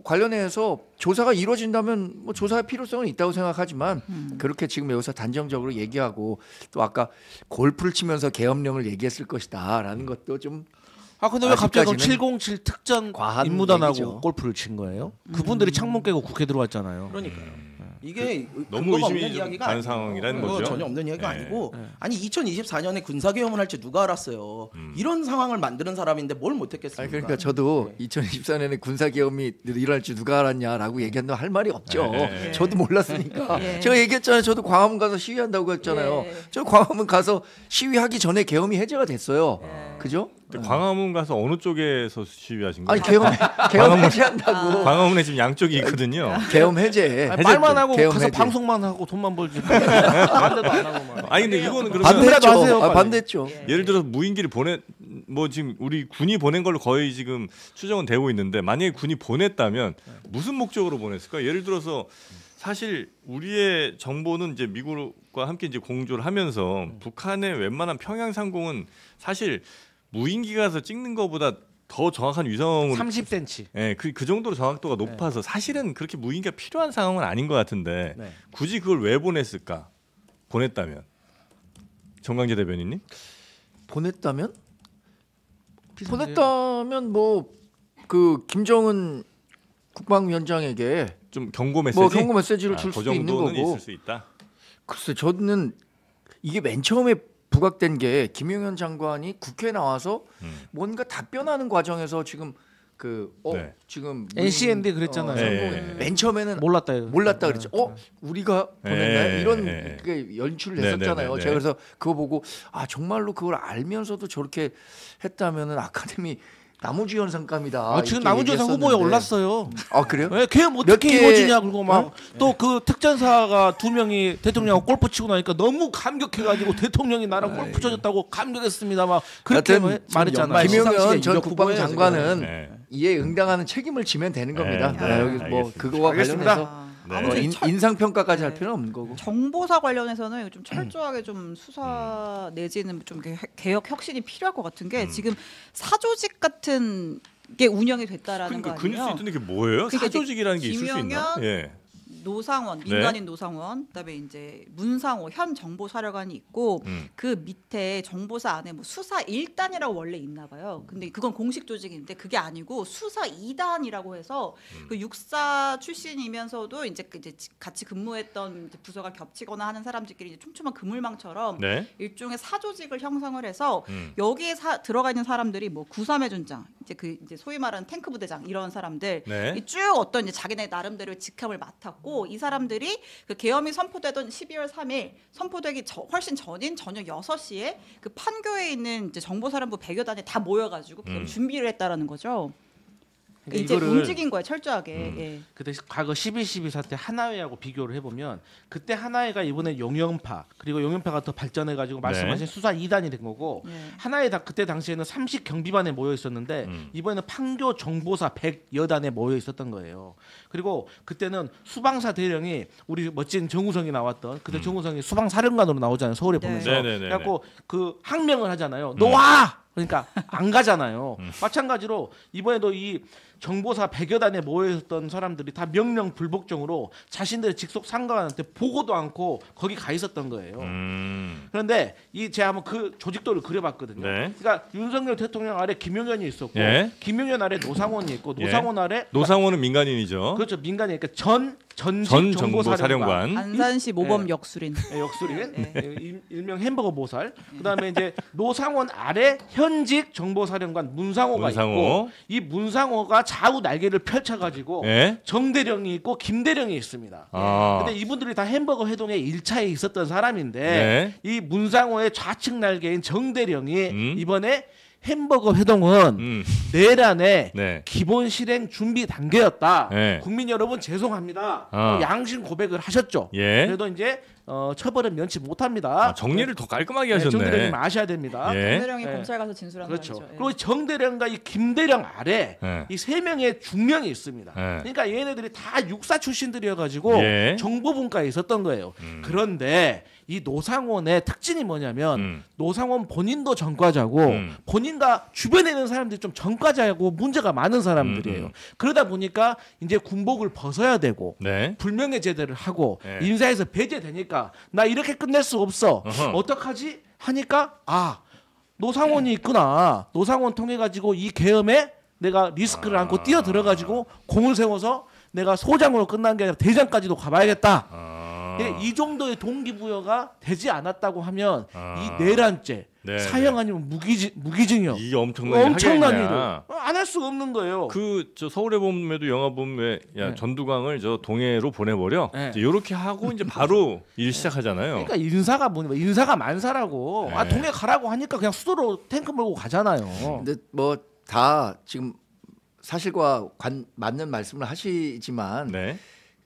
관련해서 조사가 이루어진다면 뭐 조사의 필요성은 있다고 생각하지만 그렇게 지금 여기서 단정적으로 얘기하고 또 아까 골프를 치면서 계엄령을 얘기했을 것이다라는 것도 좀 근데 왜 갑자기 아직까지는 707 특전 과한 임무단하고 얘기죠. 골프를 친 거예요? 그분들이 창문 깨고 국회 들어왔잖아요. 그러니까요. 이게 너무 근거가 의심이 없는 좀 이야기가 가는 아니고 상황이라는 그거 거죠? 전혀 없는 이야기가 네. 아니고 아니 2024년에 군사 개엄을 할지 누가 알았어요. 이런 상황을 만드는 사람인데 뭘 못했겠습니까? 그러니까 저도 네. 2024년에 군사 계엄이 일어날 줄 누가 알았냐라고 얘기한다면 할 말이 없죠. 네. 저도 몰랐으니까. 네. 제가 얘기했잖아요. 저도 광화문 가서 시위한다고 했잖아요. 네. 저 광화문 가서 시위하기 전에 계엄이 해제가 됐어요. 그죠? 근데 광화문 가서 어느 쪽에서 시위하신 아니 거예요? 계엄 해제한다고. 광화문에 지금 양쪽이 있거든요. 계엄 해제. 말만 하고 계엄 가서 해제. 방송만 하고 돈만 벌지. 반대도 안 하고 막. 아니 근데 이거는 그러면 반대라도 하세요, 빨리. 반대했죠. 예를 들어서 무인기를 뭐 지금 우리 군이 보낸 걸로 거의 지금 추정은 되고 있는데 만약에 군이 보냈다면 무슨 목적으로 보냈을까? 예를 들어서 사실 우리의 정보는 이제 미국과 함께 이제 공조를 하면서 북한의 웬만한 평양 상공은 사실 무인기가 가서 찍는 것보다 더 정확한 위성으로 30cm. 예, 그 정도로 정확도가 높아서 사실은 그렇게 무인기가 필요한 상황은 아닌 것 같은데 네. 굳이 그걸 왜 보냈을까? 보냈다면 정강재 대변인님? 보냈다면? 비슷한데요? 보냈다면 뭐 그 김정은 국방위원장에게 좀 경고 메시지? 뭐 경고 메시지를 줄 그 수도 있는 정도는 거고. 있을 수 있다. 글쎄 저는 이게 맨 처음에 부각된 게 김용현 장관이 국회에 나와서 뭔가 답변하는 과정에서 지금 네. 지금 NCND 그랬잖아요. 네. 맨 처음에는 몰랐다. 몰랐다 그랬죠. 우리가 보냈나요? 네. 이런 네. 그 연출을 네, 했었잖아요. 네, 네, 네. 제가 그래서 그거 보고 정말로 그걸 알면서도 저렇게 했다면은 아카데미 나무주연상감이다. 지금 이렇게 나무주연상 후보에 얘기했었는데. 올랐어요. 그래요? 왜 걔 몇 어떻게 개- 이루어지냐 그리고 막 또 그 특전사가 2명이 대통령하고 골프 치고 나니까 너무 감격해가지고 대통령이 나랑 골프 쳐줬다고 감격했습니다 막 그렇게 여튼 말했잖아요. 연말 김용현 시상식에 전 유력 후보예요, 국방장관은 네. 이에 응당하는 책임을 지면 되는 겁니다. 네, 네, 여기 뭐 알겠습니다. 그거와 알겠습니다. 관련해서 네. 아무튼 인상 평가까지 할 네. 필요는 없는 거고. 정보사 관련해서는 좀 철저하게 좀 수사 내지는 좀 개혁 혁신이 필요할 것 같은 게 지금 사조직 같은 게 운영이 됐다라는 그러니까 거 근일 수 아니에요? 있던데 그게 뭐예요? 그러니까 이제 사조직이라는 게 있을 수 있나? 김용현 예. 노상원, 네. 민간인 노상원, 그다음에 이제 문상호 현 정보사령관이 있고 그 밑에 정보사 안에 뭐 수사 1단이라고 원래 있나 봐요. 근데 그건 공식 조직인데 그게 아니고 수사 2단이라고 해서 그 육사 출신이면서도 이제 같이 근무했던 이제 부서가 겹치거나 하는 사람들끼리 이제 촘촘한 그물망처럼 네. 일종의 사조직을 형성을 해서 음. 여기에 들어가 있는 사람들이 뭐 구삼해준장, 이제 소위 말하는 탱크 부대장 이런 사람들 네. 이 쭉 어떤 이제 자기네 나름대로의 직함을 맡았고 이 사람들이 그 계엄이 선포되던 12월 3일 선포되기 훨씬 전인 저녁 6시에 그 판교에 있는 이제 정보사령부 100여 단에 다 모여가지고 계엄 준비를 했다라는 거죠. 그러니까 이제 이거를- 움직인 거예요, 철저하게. 예. 그때 과거 11.12 사태 하나회하고 비교를 해보면 그때 하나회가 이번에 용연파 그리고 용연파가 더 발전해가지고 말씀하신 수사 2단이 된 거고 네. 하나회 그때 당시에는 30 경비반에 모여 있었는데 이번에는 판교 정보사 100여 단에 모여 있었던 거예요. 그리고 그때는 수방사 대령이 우리 멋진 정우성이 나왔던 그때 정우성이 수방사령관으로 나오잖아요. 서울에 네. 보면서 네네네네. 그래갖고 그 항명을 하잖아요. 너 와! 그러니까 안 가잖아요. 마찬가지로 이번에도 이 정보사 100여 단에 모여있던 사람들이 다 명령 불복종으로 자신들의 직속 상관한테 보고도 않고 거기 가 있었던 거예요. 그런데 제가 한번 그 조직도를 그려봤거든요. 네. 그러니까 윤석열 대통령 아래 김용현이 있었고 예. 김용현 아래 노상원이 있고 노상원 아래 노상원은 민간인이죠. 그렇죠. 민간이니까 전직 전 정보사령관. 정보사령관. 안산시 모범 역술인. 역술인 일명 햄버거 보살. 그다음에 이제 노상원 아래 현직 정보사령관 문상호가 문상호. 있고 이 문상호가 좌우 날개를 펼쳐가지고 예. 정대령이 있고 김대령이 있습니다. 아. 근데 이분들이 다 햄버거 회동에 1차에 있었던 사람인데 네. 이 문상호의 좌측 날개인 정대령이 이번에 햄버거 회동은 내란의 네. 기본 실행 준비 단계였다. 네. 국민 여러분 죄송합니다. 아. 양심 고백을 하셨죠. 예. 그래도 이제 처벌은 면치 못합니다. 정리를 더 깔끔하게 네, 하셨네. 정대령님 아셔야 됩니다. 예. 정대령이 네. 검찰 가서 진술한 그렇죠. 말이죠. 예. 그리고 정대령과 이 김대령 아래 네. 이 세 명의 중령이 있습니다. 네. 그러니까 얘네들이 다 육사 출신들이어가지고 예. 정보분과에 있었던 거예요. 그런데 이 노상원의 특징이 뭐냐면 노상원 본인도 전과자고 본인과 주변에 있는 사람들이 좀 전과자고 문제가 많은 사람들이에요. 그러다 보니까 이제 군복을 벗어야 되고 네. 불명예 제대를 하고 네. 인사에서 배제되니까 나 이렇게 끝낼 수 없어. 어허. 어떡하지? 하니까 노상원이 있구나. 노상원 통해 가지고 이 계엄에 내가 리스크를 안고 뛰어 들어 가지고 공을 세워서 내가 소장으로 끝난 게 아니라 대장까지도 가봐야겠다. 이 정도의 동기부여가 되지 않았다고 하면 이 내란죄 네, 사형 아니면 무기징역 이게 엄청난 일을 안 할 수가 없는 거예요. 저 서울의 봄에도 영화 보면 왜 네. 전두광을 저 동해로 보내버려. 네. 이렇게 하고 이제 바로 일 시작하잖아요. 그러니까 인사가 만사라고 네. 동해 가라고 하니까 그냥 수도로 탱크 몰고 가잖아요. 근데 뭐 다 지금 사실과 맞는 말씀을 하시지만 네.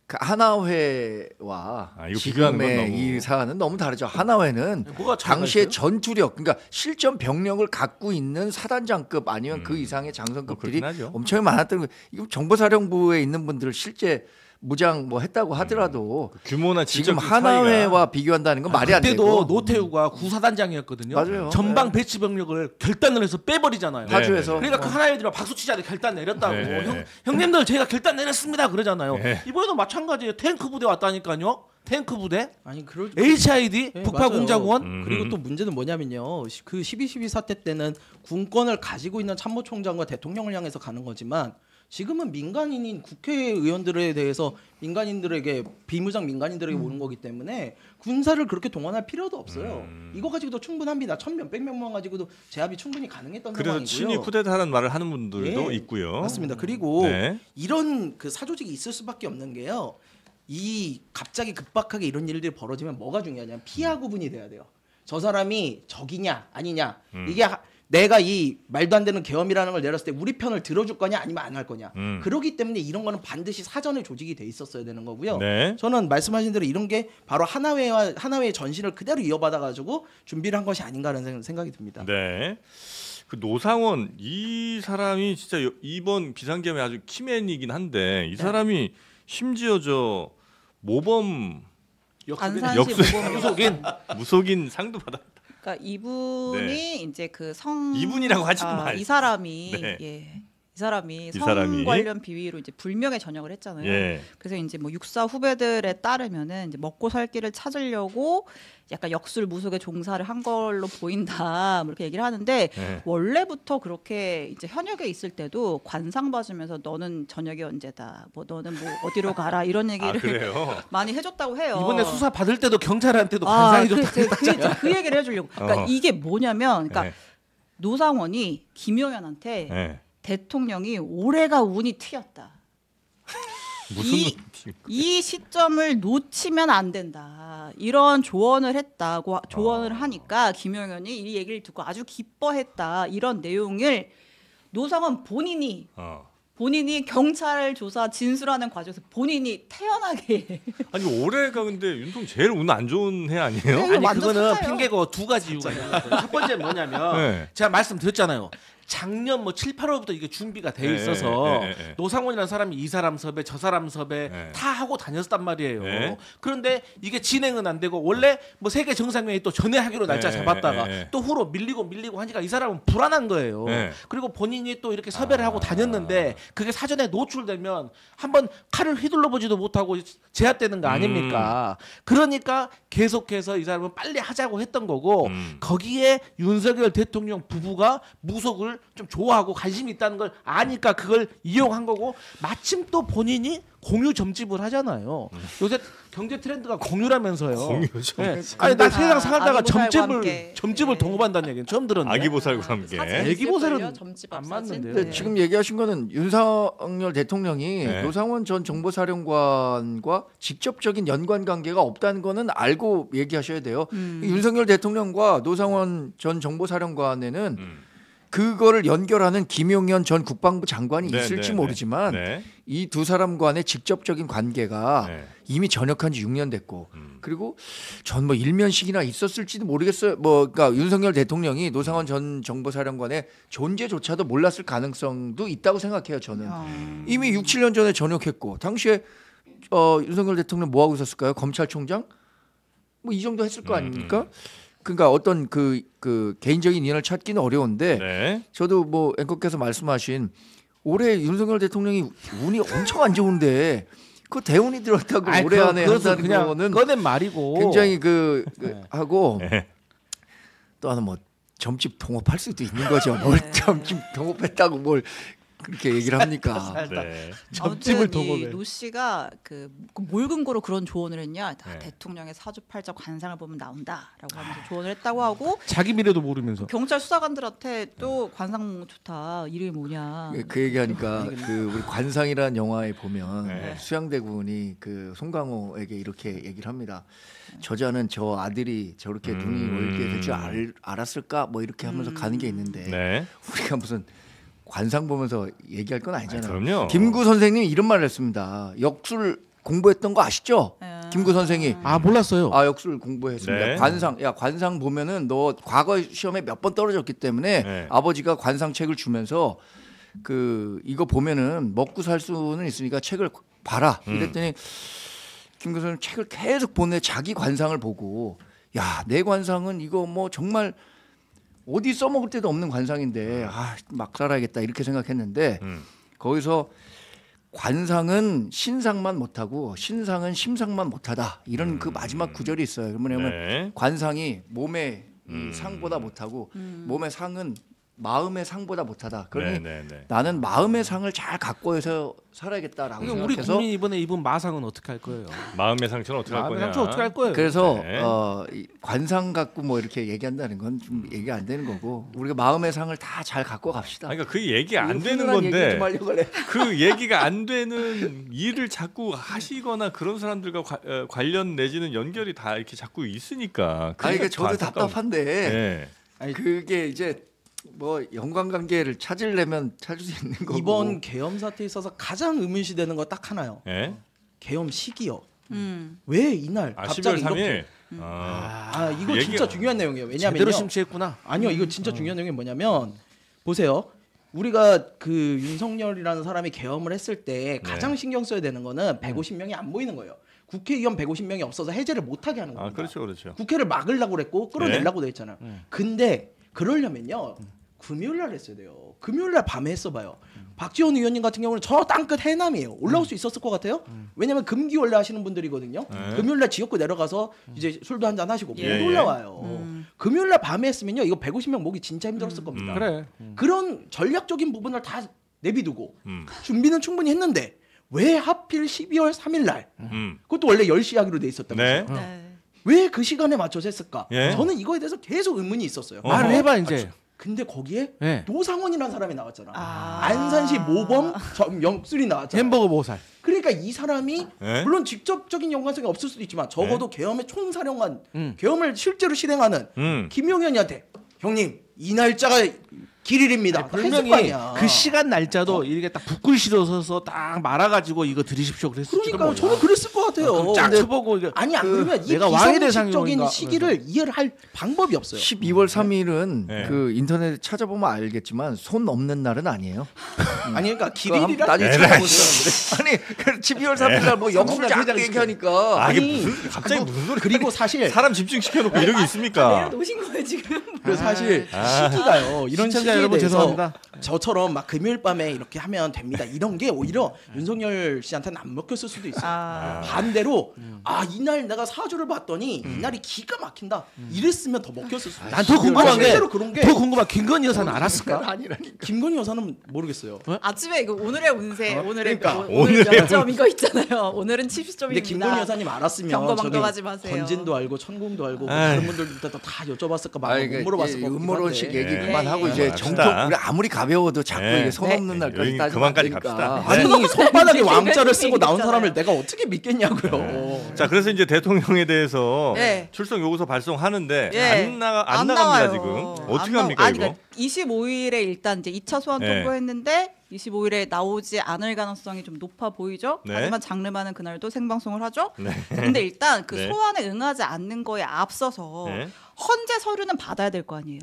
그 하나회와 이거 비교하는 건 지금의 너무- 이 사안은 너무 다르죠. 하나회는 뭐가 차이가 당시의 있어요? 전투력, 그러니까 실전 병력을 갖고 있는 사단장급 아니면 그 이상의 장성급들이 그렇긴 하죠. 엄청 많았던 거예요. 이거 정보사령부에 있는 분들 실제 무장 뭐 했다고 하더라도 규모나 지금 질적 하나회와 비교한다는 건 말이 안 되고. 그때도 노태우가 구사단장이었거든요. 맞아요. 전방 배치 병력을 결단을 해서 빼버리잖아요. 네. 파주에서 그러니까 그 하나애들이 박수 치자니 결단 내렸다고. 네. 형님들 저희가 결단 내렸습니다 그러잖아요. 네. 이번에도 마찬가지예요. 탱크 부대 왔다니까요. 탱크 부대, 아니 그럴 HID, 네, 북파공작원. 그리고 또 문제는 뭐냐면요. 그 12.12 사태 때는 군권을 가지고 있는 참모총장과 대통령을 향해서 가는 거지만 지금은 민간인인 국회의원들에 대해서 민간인들에게 비무장 민간인들에게 오는 거기 때문에 군사를 그렇게 동원할 필요도 없어요. 이거 가지고도 충분합니다. 1,000명, 100명만 가지고도 제압이 충분히 가능했던 그래서 상황이고요. 친위 쿠데타라는 말을 하는 분들도 예, 있고요. 맞습니다. 그리고 네. 이런 그 사조직이 있을 수밖에 없는 게요. 이 갑자기 급박하게 이런 일들이 벌어지면 뭐가 중요하냐면 피하 구분이 돼야 돼요. 저 사람이 적이냐 아니냐 이게 내가 이 말도 안 되는 계엄이라는 걸 내렸을 때 우리 편을 들어줄 거냐 아니면 안 할 거냐. 그러기 때문에 이런 거는 반드시 사전에 조직이 돼 있었어야 되는 거고요. 네. 저는 말씀하신 대로 이런 게 바로 하나회의 전신을 그대로 이어받아 가지고 준비를 한 것이 아닌가라는 생각이 듭니다. 네. 그 노상원 이 사람이 진짜 이번 비상계엄의 아주 키맨이긴 한데 이 사람이 심지어 저 모범 안산시 역수- 모범 무속인 상도 받았. 그러니까 이분이 네. 이제 그 이분이라고 하지 마. 이 사람이 네. 이 사람이 이 성 사람이. 관련 비위로 이제 불명예 전역을 했잖아요. 예. 그래서 이제 뭐 육사 후배들에 따르면은 이제 먹고 살 길을 찾으려고 약간 역술 무속에 종사를 한 걸로 보인다. 뭐 이렇게 얘기를 하는데 네. 원래부터 그렇게 이제 현역에 있을 때도 관상 봐주면서 너는 저녁이 언제다. 뭐 너는 뭐 어디로 가라 이런 아 얘기를 그래요. 많이 해줬다고 해요. 이번에 수사 받을 때도 경찰한테도 관상해줬다. 그 얘기를 해주려고. 그러니까 이게 뭐냐면, 그러니까 네. 노상원이 김용현한테 네. 대통령이 올해가 운이 튀었다. 무슨 이 시점을 놓치면 안 된다. 이런 조언을 했다고 조언을 하니까 김용현이 이 얘기를 듣고 아주 기뻐했다. 이런 내용을 노상원 본인이 경찰 조사 진술하는 과정에서 본인이 태연하게 아니 올해가 근데 윤통 제일 운 안 좋은 해 아니에요? 네. 아니 완전 그거는 착해요. 핑계고 두 가지 이유가 있는 거예요. 첫 번째 뭐냐면 네. 제가 말씀드렸잖아요. 작년 뭐 7, 8월부터 이게 준비가 돼 있어서 예. 노상원이라는 사람이 이 사람 섭외 저 사람 섭외 예. 다 하고 다녔단 말이에요. 예. 그런데 이게 진행은 안 되고 원래 뭐 세계 정상회의 또 전에 하기로 날짜 잡았다가 또 후로 밀리고 하니까 이 사람은 불안한 거예요. 예. 그리고 본인이 또 이렇게 섭외를 하고 다녔는데 그게 사전에 노출되면 한번 칼을 휘둘러 보지도 못하고 제압되는 거 아닙니까? 그러니까 계속해서 이 사람은 빨리 하자고 했던 거고 거기에 윤석열 대통령 부부가 무속을 좀 좋아하고 관심이 있다는 걸 아니까 그걸 이용한 거고 마침 또 본인이 공유 점집을 하잖아요. 요새 경제 트렌드가 공유라면서요. 공유 점집. 네. 아니 나 세상 살다가 아기보살과 함께. 점집을 네. 동업한다는 얘기는 처음 들었네. 아기보살과 함께. 사진 애기보살은 있을걸요? 점집 안 앞 맞는데요. 사진? 근데 지금 얘기하신 거는 윤석열 대통령이 네. 노상원 전 정보사령관과 직접적인 연관 관계가 없다는 거는 알고 얘기하셔야 돼요. 윤석열 대통령과 노상원 전 정보사령관에는 그거를 연결하는 김용현 전 국방부 장관이 있을지 모르지만 이 두 사람 간의 직접적인 관계가 이미 전역한 지 6년 됐고 그리고 전 뭐 일면식이나 있었을지도 모르겠어요. 뭐 그러니까 윤석열 대통령이 노상원 전 정보사령관의 존재조차도 몰랐을 가능성도 있다고 생각해요. 저는 이미 6, 7년 전에 전역했고 당시에 윤석열 대통령 뭐 하고 있었을까요? 검찰총장? 뭐 이 정도 했을 거 아닙니까? 그러니까 어떤 그 개인적인 인연을 찾기는 어려운데 저도 뭐 앵커께서 말씀하신 올해 윤석열 대통령이 운이 엄청 안 좋은데 그 대운이 들었다고 올해 안에 한다는 그냥 거는 꺼낸 말이고 굉장히 하고 또 하나 뭐 점집 동업할 수도 있는 거죠. 뭘 점집 동업했다고 뭘 그렇게 얘기를 합니까? 점집을 아무튼 이 동업해. 노 씨가 뭘 근거로 그런 조언을 했냐? 다 네. 대통령의 사주팔자 관상을 보면 나온다라고 하면서 조언을 했다고 하고 자기 미래도 모르면서. 경찰 수사관들한테 또 관상 좋다 이름이 뭐냐? 그 얘기하니까 그 우리 관상이라는 영화에 보면 네. 수양대군이 그 송강호에게 이렇게 얘기를 합니다. 저자는 저 아들이 저렇게 눈이 올게 될 줄 알았을까? 뭐 이렇게 하면서 가는 게 있는데 우리가 무슨 관상 보면서 얘기할 건 아니잖아요. 그럼요. 김구 선생님이 이런 말을 했습니다. 역술 공부했던 거 아시죠? 김구 선생이 몰랐어요. 역술 공부했습니다. 네. 관상 보면은 너 과거 시험에 몇 번 떨어졌기 때문에 아버지가 관상책을 주면서 이거 보면은 먹고 살 수는 있으니까 책을 봐라. 이랬더니 김구 선생님 책을 계속 보내 자기 관상을 보고 야, 내 관상은 이거 뭐 정말 어디 써먹을 데도 없는 관상인데 막 살아야겠다 이렇게 생각했는데 거기서 관상은 신상만 못하고 신상은 심상만 못하다 이런 그 마지막 구절이 있어요. 뭐냐면 관상이 몸의 이 상보다 못하고 몸의 상은 마음의 상보다 못하다. 그러니 나는 마음의 상을 잘 갖고 해서 살아야겠다라고 그러니까 우리 생각해서 국민 이번에 입은 마상은 어떻게 할 거예요? 마음의 상처는 어떻게 할 마음의 거냐? 상처 어떻게 할 거예요? 그래서 이 관상 갖고 뭐 이렇게 얘기한다는 건 좀 얘기 안 되는 거고 우리가 마음의 상을 다 잘 갖고 갑시다. 그러니까 그 얘기 안 되는 훈훈한 얘기 건데 좀 하려고 그래. 그 얘기가 안 되는 일을 자꾸 하시거나 그런 사람들과 관련 내지는 연결이 다 이렇게 자꾸 있으니까. 그러니까 저도 답답한데 네. 그게 이제 뭐 연관관계를 찾으려면 찾을 수 있는 거고. 이번 계엄 사태에 있어서 가장 의문시되는 거 딱 하나요. 계엄 시기요. 왜 이날 갑자기 12월 3일. 이렇게 이거 진짜 중요한 내용이에요. 왜냐면요. 제대로 심취했구나. 아니요, 이거 진짜 중요한 내용이 뭐냐면 보세요. 우리가 그 윤석열이라는 사람이 계엄을 했을 때 가장 신경 써야 되는 거는 150명이 안 모이는 거예요. 국회의원 150명이 없어서 해제를 못하게 하는 겁니다. 그렇죠. 국회를 막으려고 그랬고 끌어내려고 돼 있잖아요. 근데 그러려면요 금요일 날 했어야 돼요. 금요일 날 밤에 했어봐요. 박지원 의원님 같은 경우는 저 땅끝 해남이에요. 올라올 수 있었을 것 같아요. 왜냐면 금기 원래 하시는 분들이거든요. 금요일 날 지역구 내려가서 이제 술도 한잔 하시고 못 올라와요. 금요일 날 밤에 했으면요 이거 150명 모기 진짜 힘들었을 겁니다. 그래. 그런 전략적인 부분을 다 내비두고 준비는 충분히 했는데 왜 하필 12월 3일 날 그것도 원래 10시 하기로 돼 있었다면서요. 왜 그 시간에 맞춰서 했을까? 저는 이거에 대해서 계속 의문이 있었어요. 말을 해봐 이제. 근데 거기에 네. 노상원이라는 사람이 나왔잖아. 안산시 모범 영술이 나왔잖아. 햄버거 보살. 그러니까 이 사람이 물론 직접적인 연관성이 없을 수도 있지만 적어도 계엄의 총사령관, 계엄을 실제로 실행하는 김용현이한테 형님 이 날짜가 길일입니다. 했을 거 분명히 아니야. 그 시간 날짜도 이렇게 딱 붓글 실어서 딱 말아가지고 이거 드리십시오 그랬을지도 그러니까 몰라. 저는 그랬을 것 같아요. 쫙 근데 쳐보고 이게 아니 안 그러면 이 내가 왕의 비상식적인 대상인가 시기를 이해를 할 방법이 없어요. 12월 3일은 네. 그 인터넷 찾아보면 알겠지만 손 없는 날은 아니에요. 아니 그러니까 그거 한번 길일이라 나중에 찾아볼 사람들이 아니 그 12월 3일 날뭐 영수장 얘기하니까 아, 이게 아니, 무슨 갑자기 무슨 소리? 그리고 사실 사람 집중시켜 놓고 이런 게 있습니까? 오신 거예요 지금. 그리고 사실 시기가요. 이런 시청자 시기에 여러분 대해서 죄송합니다. 저처럼 막 금요일 밤에 이렇게 하면 됩니다. 이런 게 오히려 윤석열 씨한테는 안 먹혔을 수도 있어요. 반대로 이날 내가 사주를 봤더니 이날이 기가 막힌다. 이랬으면 더 먹혔을 수도 있어요. 난 더 궁금한 게 실제로 그런 게 더 궁금한 김건희 여사는 알았을까? 아니라니까. 김건희 여사는 모르겠어요. 아침에 이거 오늘의 운세 오늘의 그러니까. 오늘 몇 점 이거 있잖아요. 오늘은 70점입니다. 근데 김건희 여사님 알았으면 경고 저기 망정하지 마세요. 건진도 알고 천궁도 알고 뭐 아이. 다른 분들도 다 여쭤봤을까 막 이게 물어봤을 거 음모론식 얘기 예. 그만하고 예, 이제 예. 정통 갑시다. 우리 아무리 가벼워도 자꾸 네. 이게 손 없는 날까지 여기 따지면 그만까지 안 되니까. 갑시다. 아니 손바닥에 네. 왕자를 쓰고 나온 있잖아요. 사람을 내가 어떻게 믿겠냐고요. 자, 그래서 이제 대통령에 대해서 네. 출석 요구서 발송하는데 예. 안 나갑니다 나와요. 지금. 어떻게 안 합니까 아니, 이거? 그러니까 25일에 일단 이제 2차 소환 네. 통보했는데 25일에 나오지 않을 가능성이 좀 높아 보이죠. 네. 하지만 장르만은 그날도 생방송을 하죠. 네. 근데 일단 그 네. 소환에 응하지 않는 거에 앞서서 네. 헌재 서류는 받아야 될 거 아니에요.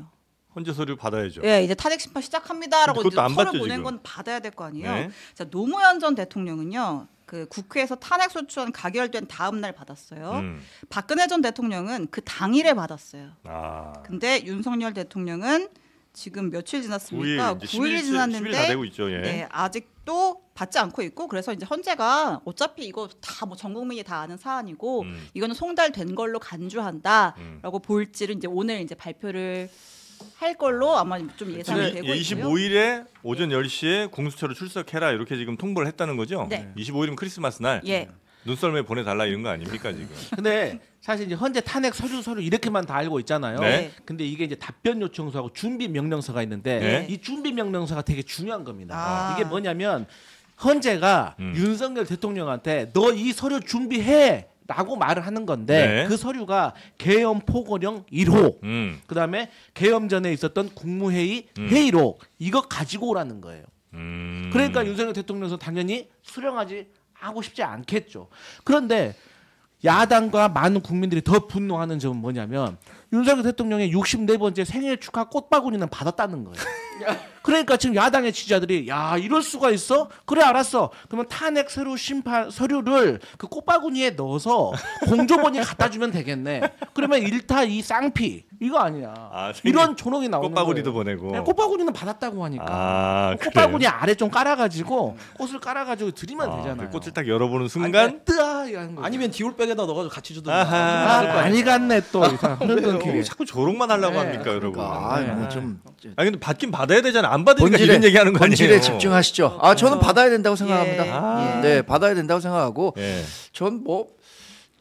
헌재 서류 받아야죠. 예, 이제 탄핵 심판 시작합니다라고 근데 이제 그것도 안 서류 받죠, 보낸 지금. 건 받아야 될 거 아니에요. 네. 자, 노무현 전 대통령은요. 그 국회에서 탄핵 소추안 가결된 다음 날 받았어요. 박근혜 전 대통령은 그 당일에 받았어요. 아. 근데 윤석열 대통령은 지금 며칠 지났습니까? 9일, 9일이 10일 다 지났는데 되고 있죠. 예. 네, 아직도 받지 않고 있고 그래서 이제 헌재가 어차피 이거 다 뭐 전 국민이 다 아는 사안이고 이거는 송달된 걸로 간주한다라고 볼지를 이제 오늘 이제 발표를 할 걸로 아마 좀 예상이 근데 되고 있고요. 25일에 오전 10시에 공수처로 출석해라 이렇게 지금 통보를 했다는 거죠? 네. 25일이면 크리스마스 날. 예. 눈썰매 보내달라 이런 거 아닙니까 지금? 근데 사실 이제 현재 탄핵 서류 이렇게만 다 알고 있잖아요. 네. 근데 이게 이제 답변 요청서하고 준비 명령서가 있는데 네. 이 준비 명령서가 되게 중요한 겁니다. 아. 이게 뭐냐면 헌재가 윤석열 대통령한테 너 이 서류 준비해. 라고 말을 하는 건데 네. 그 서류가 계엄 포고령 1호 그다음에 계엄 전에 있었던 국무회의 회의록 이거 가지고 오라는 거예요. 그러니까 윤석열 대통령은 당연히 수령하지 하고 싶지 않겠죠. 그런데 야당과 많은 국민들이 더 분노하는 점은 뭐냐면 윤석열 대통령의 64번째 생일 축하 꽃바구니는 받았다는 거예요. 그러니까 지금 야당의 지지자들이 야 이럴 수가 있어? 그래 알았어. 그러면 탄핵 서류 심판 서류를 그 꽃바구니에 넣어서 공조본이 갖다 주면 되겠네. 그러면 1타 2 쌍피 이거 아니야. 아, 생일 이런 조롱이 나오는 꽃바구니도 거예요. 보내고. 네, 꽃바구니는 받았다고 하니까. 아, 꽃바구니 아래 좀 깔아가지고 꽃을 깔아가지고 드리면 되잖아요. 그 꽃을 딱 열어보는 순간 뜨아 이런 거. 아니면 디올백에다 넣어가지고 같이 주던가. 아하. 많이 갔네 또 흐르던 길에. 자꾸 조롱만 하려고 네. 합니까 여러분? 그러니까 아, 좀 근데 받긴 받아야 되잖아. 안 받으니까 이런 얘기하는 거 아니에요? 본질에 집중하시죠. 저는 받아야 된다고 생각합니다. 예. 아. 네, 받아야 된다고 생각하고 예. 전 뭐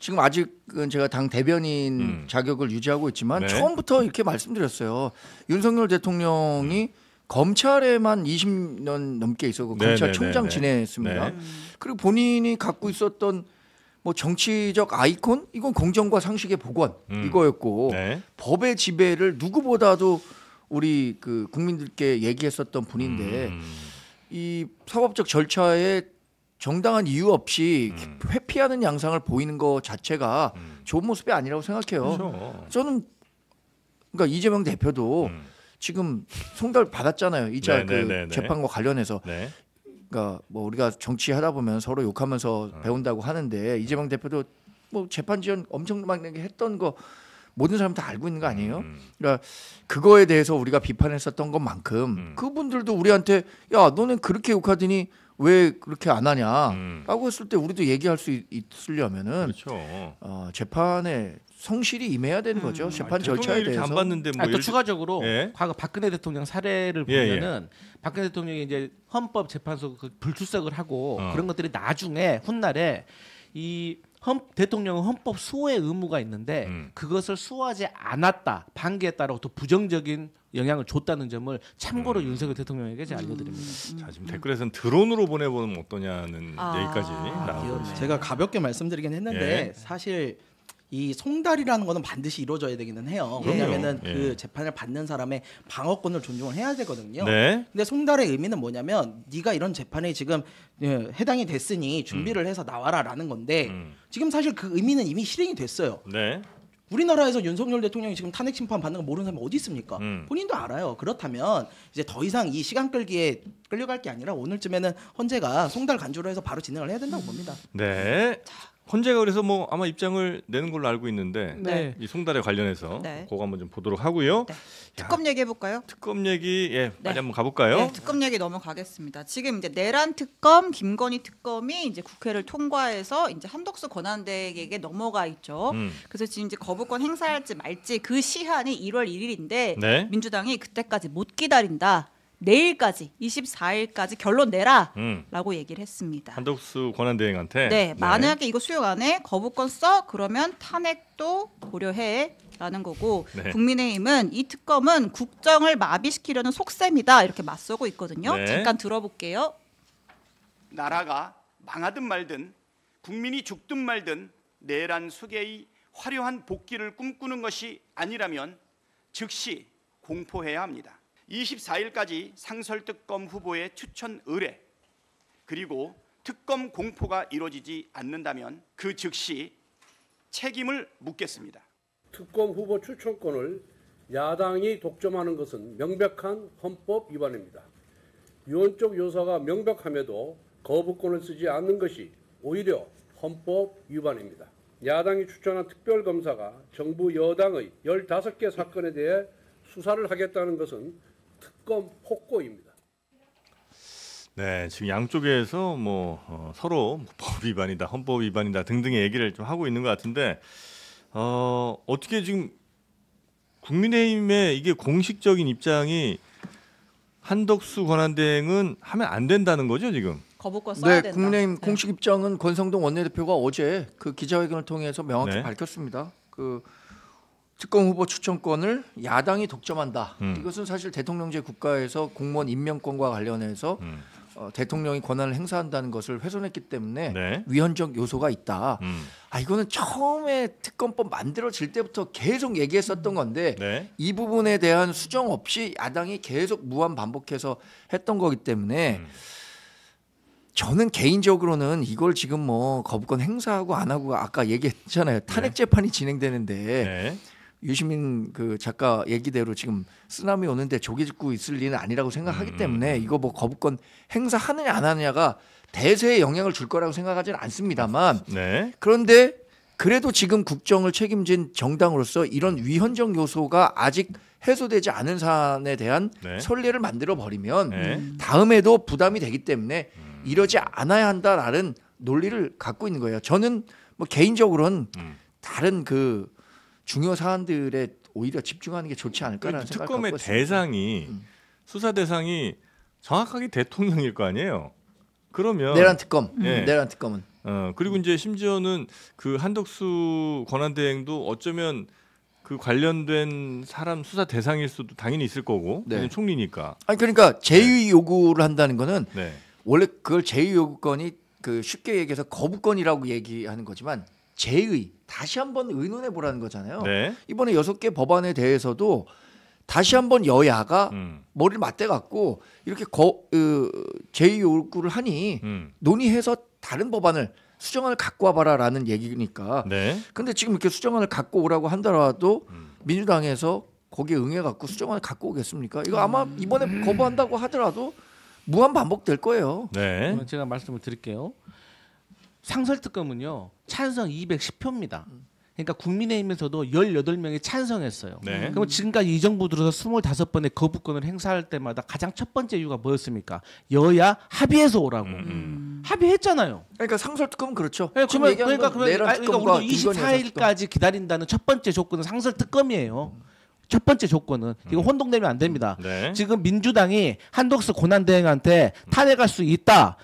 지금 아직은 제가 당 대변인 자격을 유지하고 있지만 네. 처음부터 이렇게 말씀드렸어요. 윤석열 대통령이 검찰에만 20년 넘게 있었고 네, 검찰총장 네, 네, 지냈습니다. 네. 그리고 본인이 갖고 있었던 뭐 정치적 아이콘 이건 공정과 상식의 복원 이거였고 네. 법의 지배를 누구보다도 우리 그 국민들께 얘기했었던 분인데 이 사법적 절차에 정당한 이유 없이 회피하는 양상을 보이는 것 자체가 좋은 모습이 아니라고 생각해요. 그렇죠. 저는 그러니까 이재명 대표도 지금 송달 받았잖아요. 이자 그 네. 재판과 관련해서. 네. 그러니까 뭐 우리가 정치하다 보면 서로 욕하면서 배운다고 하는데 이재명 대표도 뭐 재판 지연 엄청나게 했던 거 모든 사람 다 알고 있는 거 아니에요? 그러니까 그거에 대해서 우리가 비판했었던 것만큼 그분들도 우리한테 야 너는 그렇게 욕하더니 왜 그렇게 안 하냐라고 했을 때 우리도 얘기할 수 있으려면은 그렇죠. 재판에 성실히 임해야 되는 거죠. 재판 대통령이 절차에 이렇게 대해서. 안 받는데 뭐 또 예를 추가적으로 예. 과거 박근혜 대통령 사례를 예, 보면은 박근혜 대통령이 이제 헌법재판소 그 불출석을 하고 어. 그런 것들이 나중에 훗날에 이 대통령은 헌법 수호의 의무가 있는데 그것을 수호하지 않았다 판결에 따라 또 부정적인 영향을 줬다는 점을 참고로 윤석열 대통령에게 제가 알려드립니다. 자, 지금 댓글에서는 드론으로 보내보면 어떠냐는 아, 얘기까지 나오고 귀엽네. 있습니다. 제가 가볍게 말씀드리긴 했는데 예. 사실 이 송달이라는 거는 반드시 이루어져야 되기는 해요. 그럼요. 왜냐하면은 예. 그 재판을 받는 사람의 방어권을 존중을 해야 되거든요. 네. 근데 송달의 의미는 뭐냐면 네가 이런 재판에 지금 해당이 됐으니 준비를 해서 나와라라는 건데 지금 사실 그 의미는 이미 실행이 됐어요. 네. 우리나라에서 윤석열 대통령이 지금 탄핵 심판 받는 거 모르는 사람이 어디 있습니까? 음. 본인도 알아요. 그렇다면 이제 더 이상 이 시간 끌기에 끌려갈 게 아니라 오늘쯤에는 헌재가 송달 간주로 해서 바로 진행을 해야 된다고 봅니다. 네. 헌재가 그래서 뭐 아마 입장을 내는 걸로 알고 있는데 네. 이 송달에 관련해서 네. 그거 한번 좀 보도록 하고요. 네. 야, 특검 얘기해 볼까요? 특검 얘기 빨리 네. 한번 가볼까요? 네, 특검 얘기 넘어가겠습니다. 지금 이제 내란 특검, 김건희 특검이 이제 국회를 통과해서 이제 한덕수 권한대행에게 넘어가 있죠. 그래서 지금 이제 거부권 행사할지 말지 그 시한이 1월 1일인데 네. 민주당이 그때까지 못 기다린다. 내일까지 24일까지 결론 내라라고 음. 얘기를 했습니다. 한덕수 권한대행한테 네, 만약에 이거 수용 안 해, 거부권 써, 그러면 탄핵도 고려해라는 거고 네. 국민의힘은 이 특검은 국정을 마비시키려는 속셈이다 이렇게 맞서고 있거든요. 네. 잠깐 들어볼게요. 나라가 망하든 말든 국민이 죽든 말든 내란 수계의 화려한 복귀를 꿈꾸는 것이 아니라면 즉시 공포해야 합니다. 24일까지 상설특검 후보의 추천 의뢰 그리고 특검 공포가 이루어지지 않는다면 그 즉시 책임을 묻겠습니다. 특검 후보 추천권을 야당이 독점하는 것은 명백한 헌법 위반입니다. 유언적 요소가 명백함에도 거부권을 쓰지 않는 것이 오히려 헌법 위반입니다. 야당이 추천한 특별검사가 정부 여당의 15개 사건에 대해 수사를 하겠다는 것은 특검 폭거입니다. 네, 지금 양쪽에서 서로 법 위반이다, 헌법 위반이다 등등의 얘기를 좀 하고 있는 것 같은데 어떻게 지금 국민의힘의 이게 공식적인 입장이 한덕수 권한대행은 하면 안 된다는 거죠 지금? 거부권 써야 네, 된다. 국민의힘 네. 공식 입장은 권성동 원내대표가 어제 그 기자회견을 통해서 명확히 네. 밝혔습니다. 그 특검 후보 추천권을 야당이 독점한다. 이것은 사실 대통령제 국가에서 공무원 임명권과 관련해서 대통령이 권한을 행사한다는 것을 훼손했기 때문에 네. 위헌적 요소가 있다. 이거는 처음에 특검법 만들어질 때부터 계속 얘기했었던 건데 네. 이 부분에 대한 수정 없이 야당이 계속 무한 반복해서 했던 거기 때문에 저는 개인적으로는 이걸 지금 뭐 거부권 행사하고 안 하고 아까 얘기했잖아요. 탄핵 재판이 진행되는데 네. 유시민 그 작가 얘기대로 지금 쓰나미 오는데 조개 짚고 있을 일은 아니라고 생각하기 때문에 이거 뭐 거부권 행사하느냐 안 하느냐가 대세에 영향을 줄 거라고 생각하지는 않습니다만 네. 그런데 그래도 지금 국정을 책임진 정당으로서 이런 위헌적 요소가 아직 해소되지 않은 사안에 대한 네. 선례를 만들어 버리면 네. 다음에도 부담이 되기 때문에 이러지 않아야 한다라는 논리를 갖고 있는 거예요. 저는 뭐 개인적으로는 다른 그 중요 사안들에 오히려 집중하는 게 좋지 않을까라는 생각을 특검의 갖고 있습니다. 대상이 수사 대상이 정확하게 대통령일 거 아니에요. 그러면 내란 특검, 예. 내란 특검은 그리고 이제 심지어는 그 한덕수 권한대행도 어쩌면 그 관련된 사람 수사 대상일 수도 당연히 있을 거고 네. 총리니까. 아니 그러니까 제의 요구를 한다는 거는 네. 원래 그걸 제의 요구권이 그 쉽게 얘기해서 거부권이라고 얘기하는 거지만 제의 다시 한번 의논해 보라는 거잖아요. 네. 이번에 6개 법안에 대해서도 다시 한번 여야가 머리를 맞대 갖고 이렇게 제의 요구를 하니 논의해서 다른 법안을 수정안을 갖고 와봐라라는 얘기니까. 네. 근데 지금 이렇게 수정안을 갖고 오라고 한다라도 민주당에서 거기에 응해 갖고 수정안을 갖고 오겠습니까? 이거 아마 이번에 거부한다고 하더라도 무한 반복될 거예요. 네. 그러면 제가 말씀을 드릴게요. 상설특검은요 찬성 210표입니다. 그러니까 국민의힘에서도 18명이 찬성했어요. 네. 그럼 지금까지 이 정부 들어서 25번의 거부권을 행사할 때마다 가장 첫 번째 이유가 뭐였습니까? 여야 합의해서 오라고. 합의했잖아요. 그러니까 상설특검은 그렇죠. 네, 지금 그러면 얘기하는 건 그러니까 내란 특검과 우리도 김건희 여사 특검. 24일까지 기다린다는 첫 번째 조건은 상설특검이에요. 첫 번째 조건은 이거 혼동되면 안 됩니다. 네. 지금 민주당이 한덕수 권한대행한테 탄핵할 수 있다.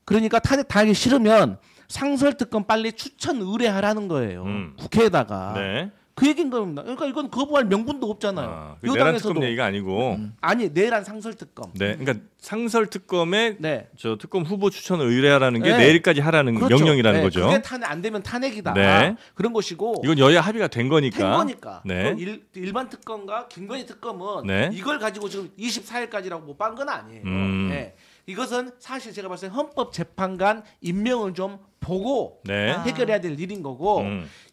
그러니까 탄핵 당하기 싫으면 상설특검 빨리 추천 의뢰하라는 거예요. 국회에다가. 네. 그 얘기인 겁니다. 그러니까 이건 거부할 명분도 없잖아요. 그 내란 특검 얘기가 아니고 아니 내란 상설 특검. 네, 그러니까 상설 특검에 네. 저 특검 후보 추천을 의뢰하라는 게 네. 내일까지 하라는 그렇죠. 명령이라는 네, 거죠. 그게 탄핵 안 되면 탄핵이다. 네. 그런 것이고. 이건 여야 합의가 된 거니까. 된 거니까. 네. 일반 특검과 김건희 특검은 네. 이걸 가지고 지금 24일까지라고 못 빤 건 아니에요. 네. 이것은 사실 제가 봤을 때 헌법재판관 임명을 좀 보고 네. 해결해야 될 일인 거고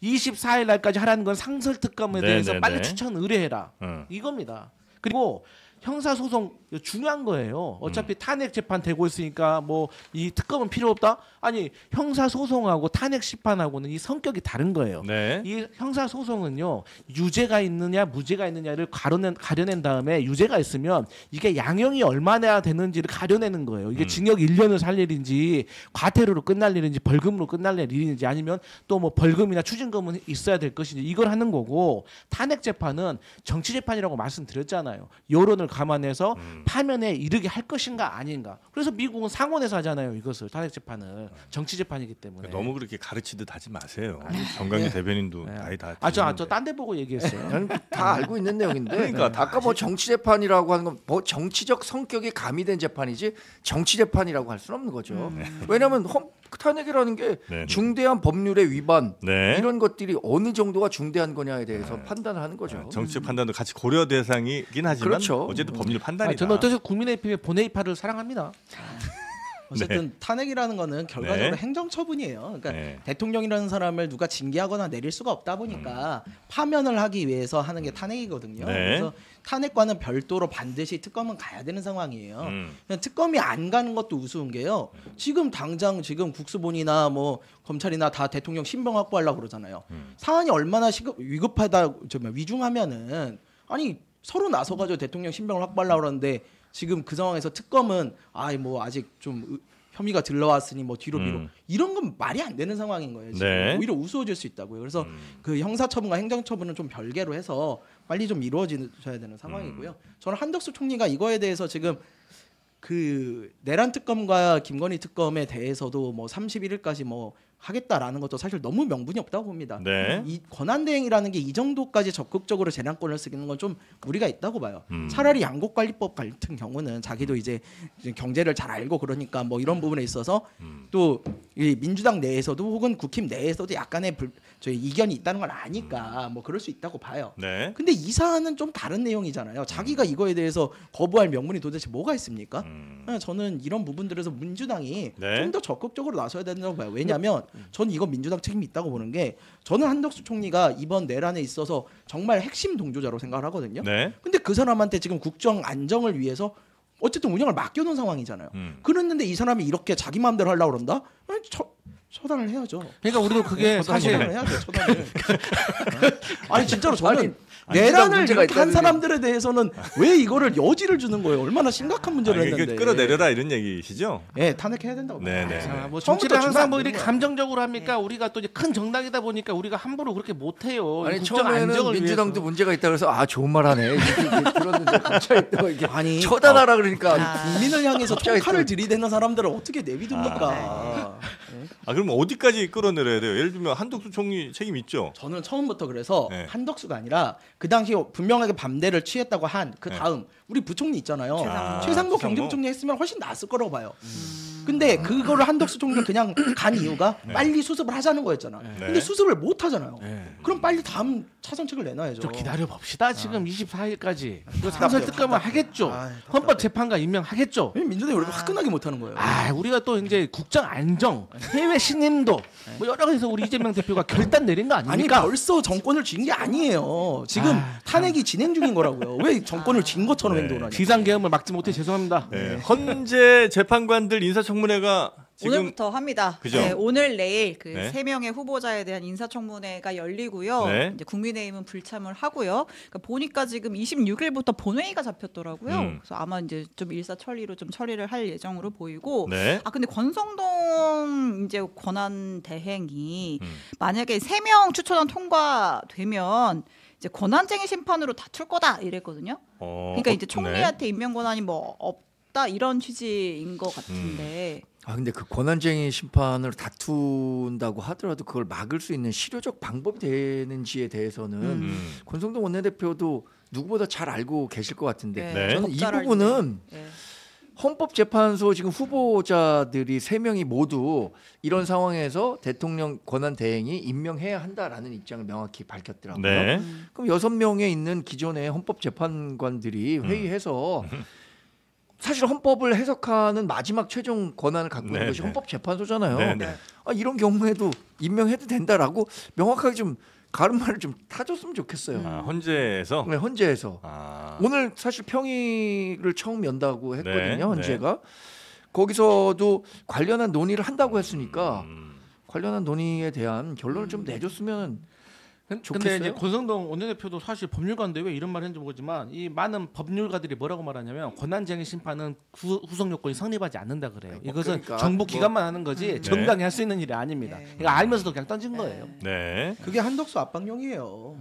24일 날까지 하라는 건 상설 특검에 네, 대해서 네, 빨리 네. 추천 의뢰해라. 이겁니다. 그리고 형사소송 중요한 거예요. 어차피 탄핵 재판 되고 있으니까 뭐 이 특검은 필요 없다? 아니 형사소송하고 탄핵 심판하고는 이 성격이 다른 거예요. 네. 이 형사소송은요 유죄가 있느냐 무죄가 있느냐를 가려낸 다음에 유죄가 있으면 이게 양형이 얼마나 되는지를 가려내는 거예요. 이게 징역 1년을 살 일인지 과태료로 끝날 일인지 벌금으로 끝날 일인지 아니면 또 뭐 벌금이나 추징금은 있어야 될 것인지 이걸 하는 거고 탄핵 재판은 정치 재판이라고 말씀드렸잖아요. 여론을 감안해서 파면에 이르게 할 것인가 아닌가. 그래서 미국은 상원에서 하잖아요. 이것을 탄핵 재판을 정치 재판이기 때문에. 너무 그렇게 가르치듯 하지 마세요. 정강기 대변인도 나이 다. 저 딴 데 보고 얘기했어요. 다 알고 있는 내용인데 그러니까 아까 뭐 정치 재판이라고 하는 건 뭐 정치적 성격이 가미된 재판이지 정치 재판이라고 할 수는 없는 거죠. 왜냐하면 탄핵이라는 게 네. 중대한 법률의 위반 네. 이런 것들이 어느 정도가 중대한 거냐에 대해서 판단을 하는 거죠. 정치적 판단도 같이 고려 대상이긴 하지만 그렇죠. 어쨌든 법률 판단이다. 저는 어떠세요? 국민의힘의 본회의파를 사랑합니다. 어쨌든 탄핵이라는 거는 결과적으로 네. 행정처분이에요. 그러니까 네. 대통령이라는 사람을 누가 징계하거나 내릴 수가 없다 보니까 파면을 하기 위해서 하는 게 탄핵이거든요. 네. 그래서 탄핵과는 별도로 반드시 특검은 가야 되는 상황이에요. 그냥 특검이 안 가는 것도 우스운 게요. 지금 당장 지금 국수본이나 뭐 검찰이나 다 대통령 신병 확보하려고 그러잖아요. 사안이 얼마나 위급하다, 위중하면은 아니 서로 나서가지고 대통령 신병을 확보하려고 그러는데 지금 그 상황에서 특검은 뭐 아직 좀 혐의가 들러왔으니 뭐 뒤로 미뤄 이런 건 말이 안 되는 상황인 거예요. 지금. 네. 오히려 우스워질 수 있다고요. 그래서 그 형사처분과 행정처분은 좀 별개로 해서 빨리 좀 이루어져야 되는 상황이고요. 저는 한덕수 총리가 이거에 대해서 지금 그 내란 특검과 김건희 특검에 대해서도 뭐 31일까지 뭐 하겠다라는 것도 사실 너무 명분이 없다고 봅니다. 네. 이 권한대행이라는 게 이 정도까지 적극적으로 재량권을 쓰는 건 좀 무리가 있다고 봐요. 차라리 양곡관리법 같은 경우는 자기도 이제 경제를 잘 알고 그러니까 뭐 이런 부분에 있어서 또 이 민주당 내에서도 혹은 국힘 내에서도 약간의 이견이 있다는 걸 아니까 뭐 그럴 수 있다고 봐요. 네. 근데 이 사안은 좀 다른 내용이잖아요. 자기가 이거에 대해서 거부할 명분이 도대체 뭐가 있습니까? 저는 이런 부분들에서 민주당이 네. 좀 더 적극적으로 나서야 된다고 봐요. 왜냐하면 저는 이건 민주당 책임이 있다고 보는 게 저는 한덕수 총리가 이번 내란에 있어서 정말 핵심 동조자로 생각을 하거든요. 네. 근데 그 사람한테 지금 국정 안정을 위해서 어쨌든 운영을 맡겨놓은 상황이잖아요. 그랬는데 이 사람이 이렇게 자기 마음대로 하려고 그런다? 처단을 해야죠. 그러니까 우리도 그게 사실 처단을 해야죠. 처단을. 아니 진짜로 저는 아니, 내란을 문제가 이렇게 한 있다는 사람들에 대해서는 왜 이거를 여지를 주는 거예요? 얼마나 심각한 문제를 이게 했는데. 끌어내려라 이런 얘기시죠? 예, 탄핵해야 된다고. 네네. 자, 뭐 처음부터 정치를 주면 항상 안 뭐 되는 이렇게 거야. 감정적으로 합니까? 우리가 또 이제 큰 정당이다 보니까 우리가 함부로 그렇게 못해요. 아니 국정 처음에는 안정을 민주당도 위해서. 문제가 있다 그래서 좋은 말하네 이렇게 들었는데 갑자기 또 이렇게 아니, 처단하라 그러니까 국민을 향해서 갑자기 총칼을 또- 들이대는 사람들을 어떻게 내비둡니까? 그럼 어디까지 끌어내려야 돼요? 예를 들면 한덕수 총리 책임 있죠? 저는 처음부터 그래서 네. 한덕수가 아니라 그 당시 분명하게 밤대를 취했다고 한 그 다음 우리 부총리 있잖아요. 최상목 경제부총리 했으면 훨씬 나았을 거라고 봐요. 근데 그거를 한덕수 총리가 그냥 간 이유가 빨리 수습을 하자는 거였잖아. 근데 수습을 못 하잖아요. 그럼 빨리 다음 차선책을 내놔야죠. 좀 기다려 봅시다. 지금 24일까지 상설 특검을 하겠죠. 헌법재판관 임명하겠죠. 왜 민주당이 왜 화끈하게 못 하는 거예요? 우리가 또 이제 국정 안정, 해외 신임도 뭐 여러 가지에서 우리 이재명 대표가 결단 내린 거 아니 아닙니까? 벌써 정권을 쥔 게 아니에요. 지금 탄핵이 진행 중인 거라고요. 왜 정권을 쥔 것처럼 행동을 하냐? 비상계엄을 막지 못해 죄송합니다. 네. 헌재 재판관들 인사청문회가 지금 오늘부터 합니다. 그죠? 네, 오늘 내일 그 네. 3명의 후보자에 대한 인사청문회가 열리고요. 네. 이제 국민의힘은 불참을 하고요. 그러니까 보니까 지금 26일부터 본회의가 잡혔더라고요. 그래서 아마 이제 좀 일사천리로 좀 처리를 할 예정으로 보이고. 네. 근데 권성동 이제 권한 대행이 만약에 3명 추천안 통과되면 이제 권한쟁의 심판으로 다툴 거다 이랬거든요. 그러니까 이제 총리한테 임명 권한이 뭐 없다 이런 취지인 것 같은데. 근데 그 권한쟁의 심판을 다툰다고 하더라도 그걸 막을 수 있는 실효적 방법이 되는지에 대해서는 권성동 원내대표도 누구보다 잘 알고 계실 것 같은데 네. 저는 이 적절할 부분은 네. 헌법재판소 지금 후보자들이 3명이 모두 이런 상황에서 대통령 권한 대행이 임명해야 한다라는 입장을 명확히 밝혔더라고요. 네. 그럼 6명에 있는 기존의 헌법재판관들이 회의해서 사실 헌법을 해석하는 마지막 최종 권한을 갖고 있는 네, 것이 네. 헌법재판소잖아요. 네, 네. 이런 경우에도 임명해도 된다라고 명확하게 좀 가름말을 좀 타줬으면 좋겠어요. 헌재에서 네, 헌재에서. 아, 오늘 사실 평의를 처음 연다고 했거든요. 네, 헌재가. 거기서도 관련한 논의를 한다고 했으니까 관련한 논의에 대한 결론을 좀 내줬으면 근데 좋겠어요. 이제 권성동 원내대표도 사실 법률가인데 왜 이런 말을 했는지 모르지만 이 많은 법률가들이 뭐라고 말하냐면 권한쟁의 심판은 후속 요건이 성립하지 않는다 그래요. 이것은 그러니까 정부 기관만 하는 거지 정당이 할 수 있는 일이 아닙니다. 이거 알면서도 그냥 던진 거예요. 네. 그게 한덕수 압박용이에요.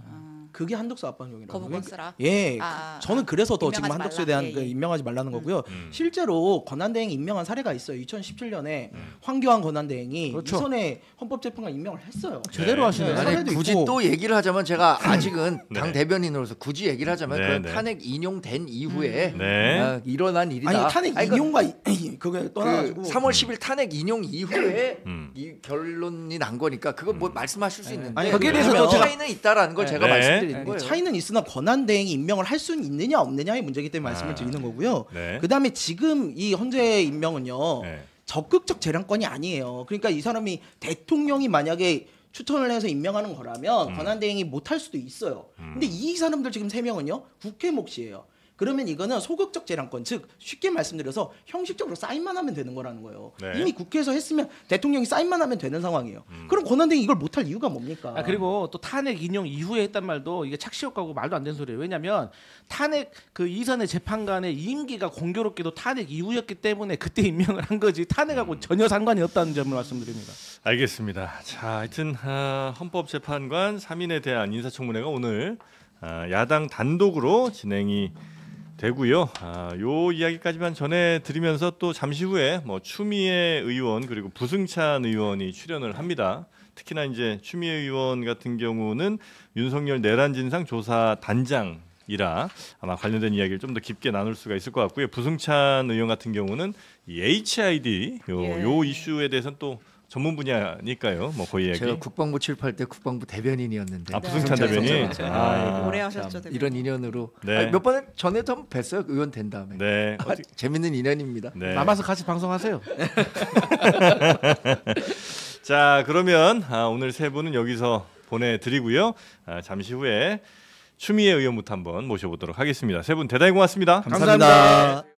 그게 한덕수 압박용이라고. 거부권 쓰라. 예, 아, 저는 그래서 더 지금 임명하지 한덕수에 말라. 대한 예, 그 예. 임명하지 말라는 거고요. 실제로 권한대행이 임명한 사례가 있어요. 2017년에 황교안 권한대행이 그렇죠. 이선에 헌법재판관 임명을 했어요. 제대로 하시네. 네. 아니, 사례도 굳이 있고. 또 얘기를 하자면 제가 아직은 네. 당 대변인으로서 굳이 얘기를 하자면 네, 그건 네. 탄핵 인용된 이후에 네. 일어난 일이다. 아니 탄핵 아니, 인용과 그게 떠나가지고 3월 10일 탄핵 인용 이후에 음. 이 결론이 난 거니까 그거 뭐 말씀하실 수 있는데 아니, 거기에 대해서 그러면 또 차이는 있다라는 걸 제가 네. 말씀드리는 거예요. 차이는 있으나 권한대행이 임명을 할 수는 있느냐 없느냐의 문제이기 때문에 말씀을 드리는 거고요. 네. 그다음에 지금 이 헌재 임명은요. 네. 적극적 재량권이 아니에요. 그러니까 이 사람이 대통령이 만약에 추천을 해서 임명하는 거라면 권한대행이 못할 수도 있어요. 근데 이 사람들 지금 3명은요. 국회 몫이에요. 그러면 이거는 소극적 재량권, 즉 쉽게 말씀드려서 형식적으로 사인만 하면 되는 거라는 거예요. 네. 이미 국회에서 했으면 대통령이 사인만 하면 되는 상황이에요. 그럼 권한대행이 이걸 못할 이유가 뭡니까? 그리고 또 탄핵 인용 이후에 했단 말도 이게 착시 효과고 말도 안 되는 소리예요. 왜냐하면 탄핵 그 이선의 재판관의 임기가 공교롭게도 탄핵 이후였기 때문에 그때 임명을 한 거지 탄핵하고 전혀 상관이 없다는 점을 말씀드립니다. 알겠습니다. 자, 하여튼 헌법재판관 3인에 대한 인사청문회가 오늘 야당 단독으로 진행이 되고요. 요 이야기까지만 전해드리면서 또 잠시 후에 뭐 추미애 의원 그리고 부승찬 의원이 출연을 합니다. 특히나 이제 추미애 의원 같은 경우는 윤석열 내란 진상 조사 단장이라 아마 관련된 이야기를 좀 더 깊게 나눌 수가 있을 것 같고요. 부승찬 의원 같은 경우는 이 HID 요 이슈에 대해서는 또 전문 분야니까요. 뭐 거의 얘기. 제가 국방부 출입할 때 국방부 대변인이었는데 부승찬 네. 대변인. 그렇죠. 아이고. 오래 하셨죠, 참, 대변인. 이런 인연으로 네. 몇 번에 전에도 한번 뵀어요. 의원 된 다음에. 네. 재밌는 인연입니다. 네. 남아서 같이 방송하세요. 자, 그러면 오늘 세 분은 여기서 보내드리고요. 잠시 후에 추미애 의원부터 한번 모셔보도록 하겠습니다. 세 분 대단히 고맙습니다. 감사합니다.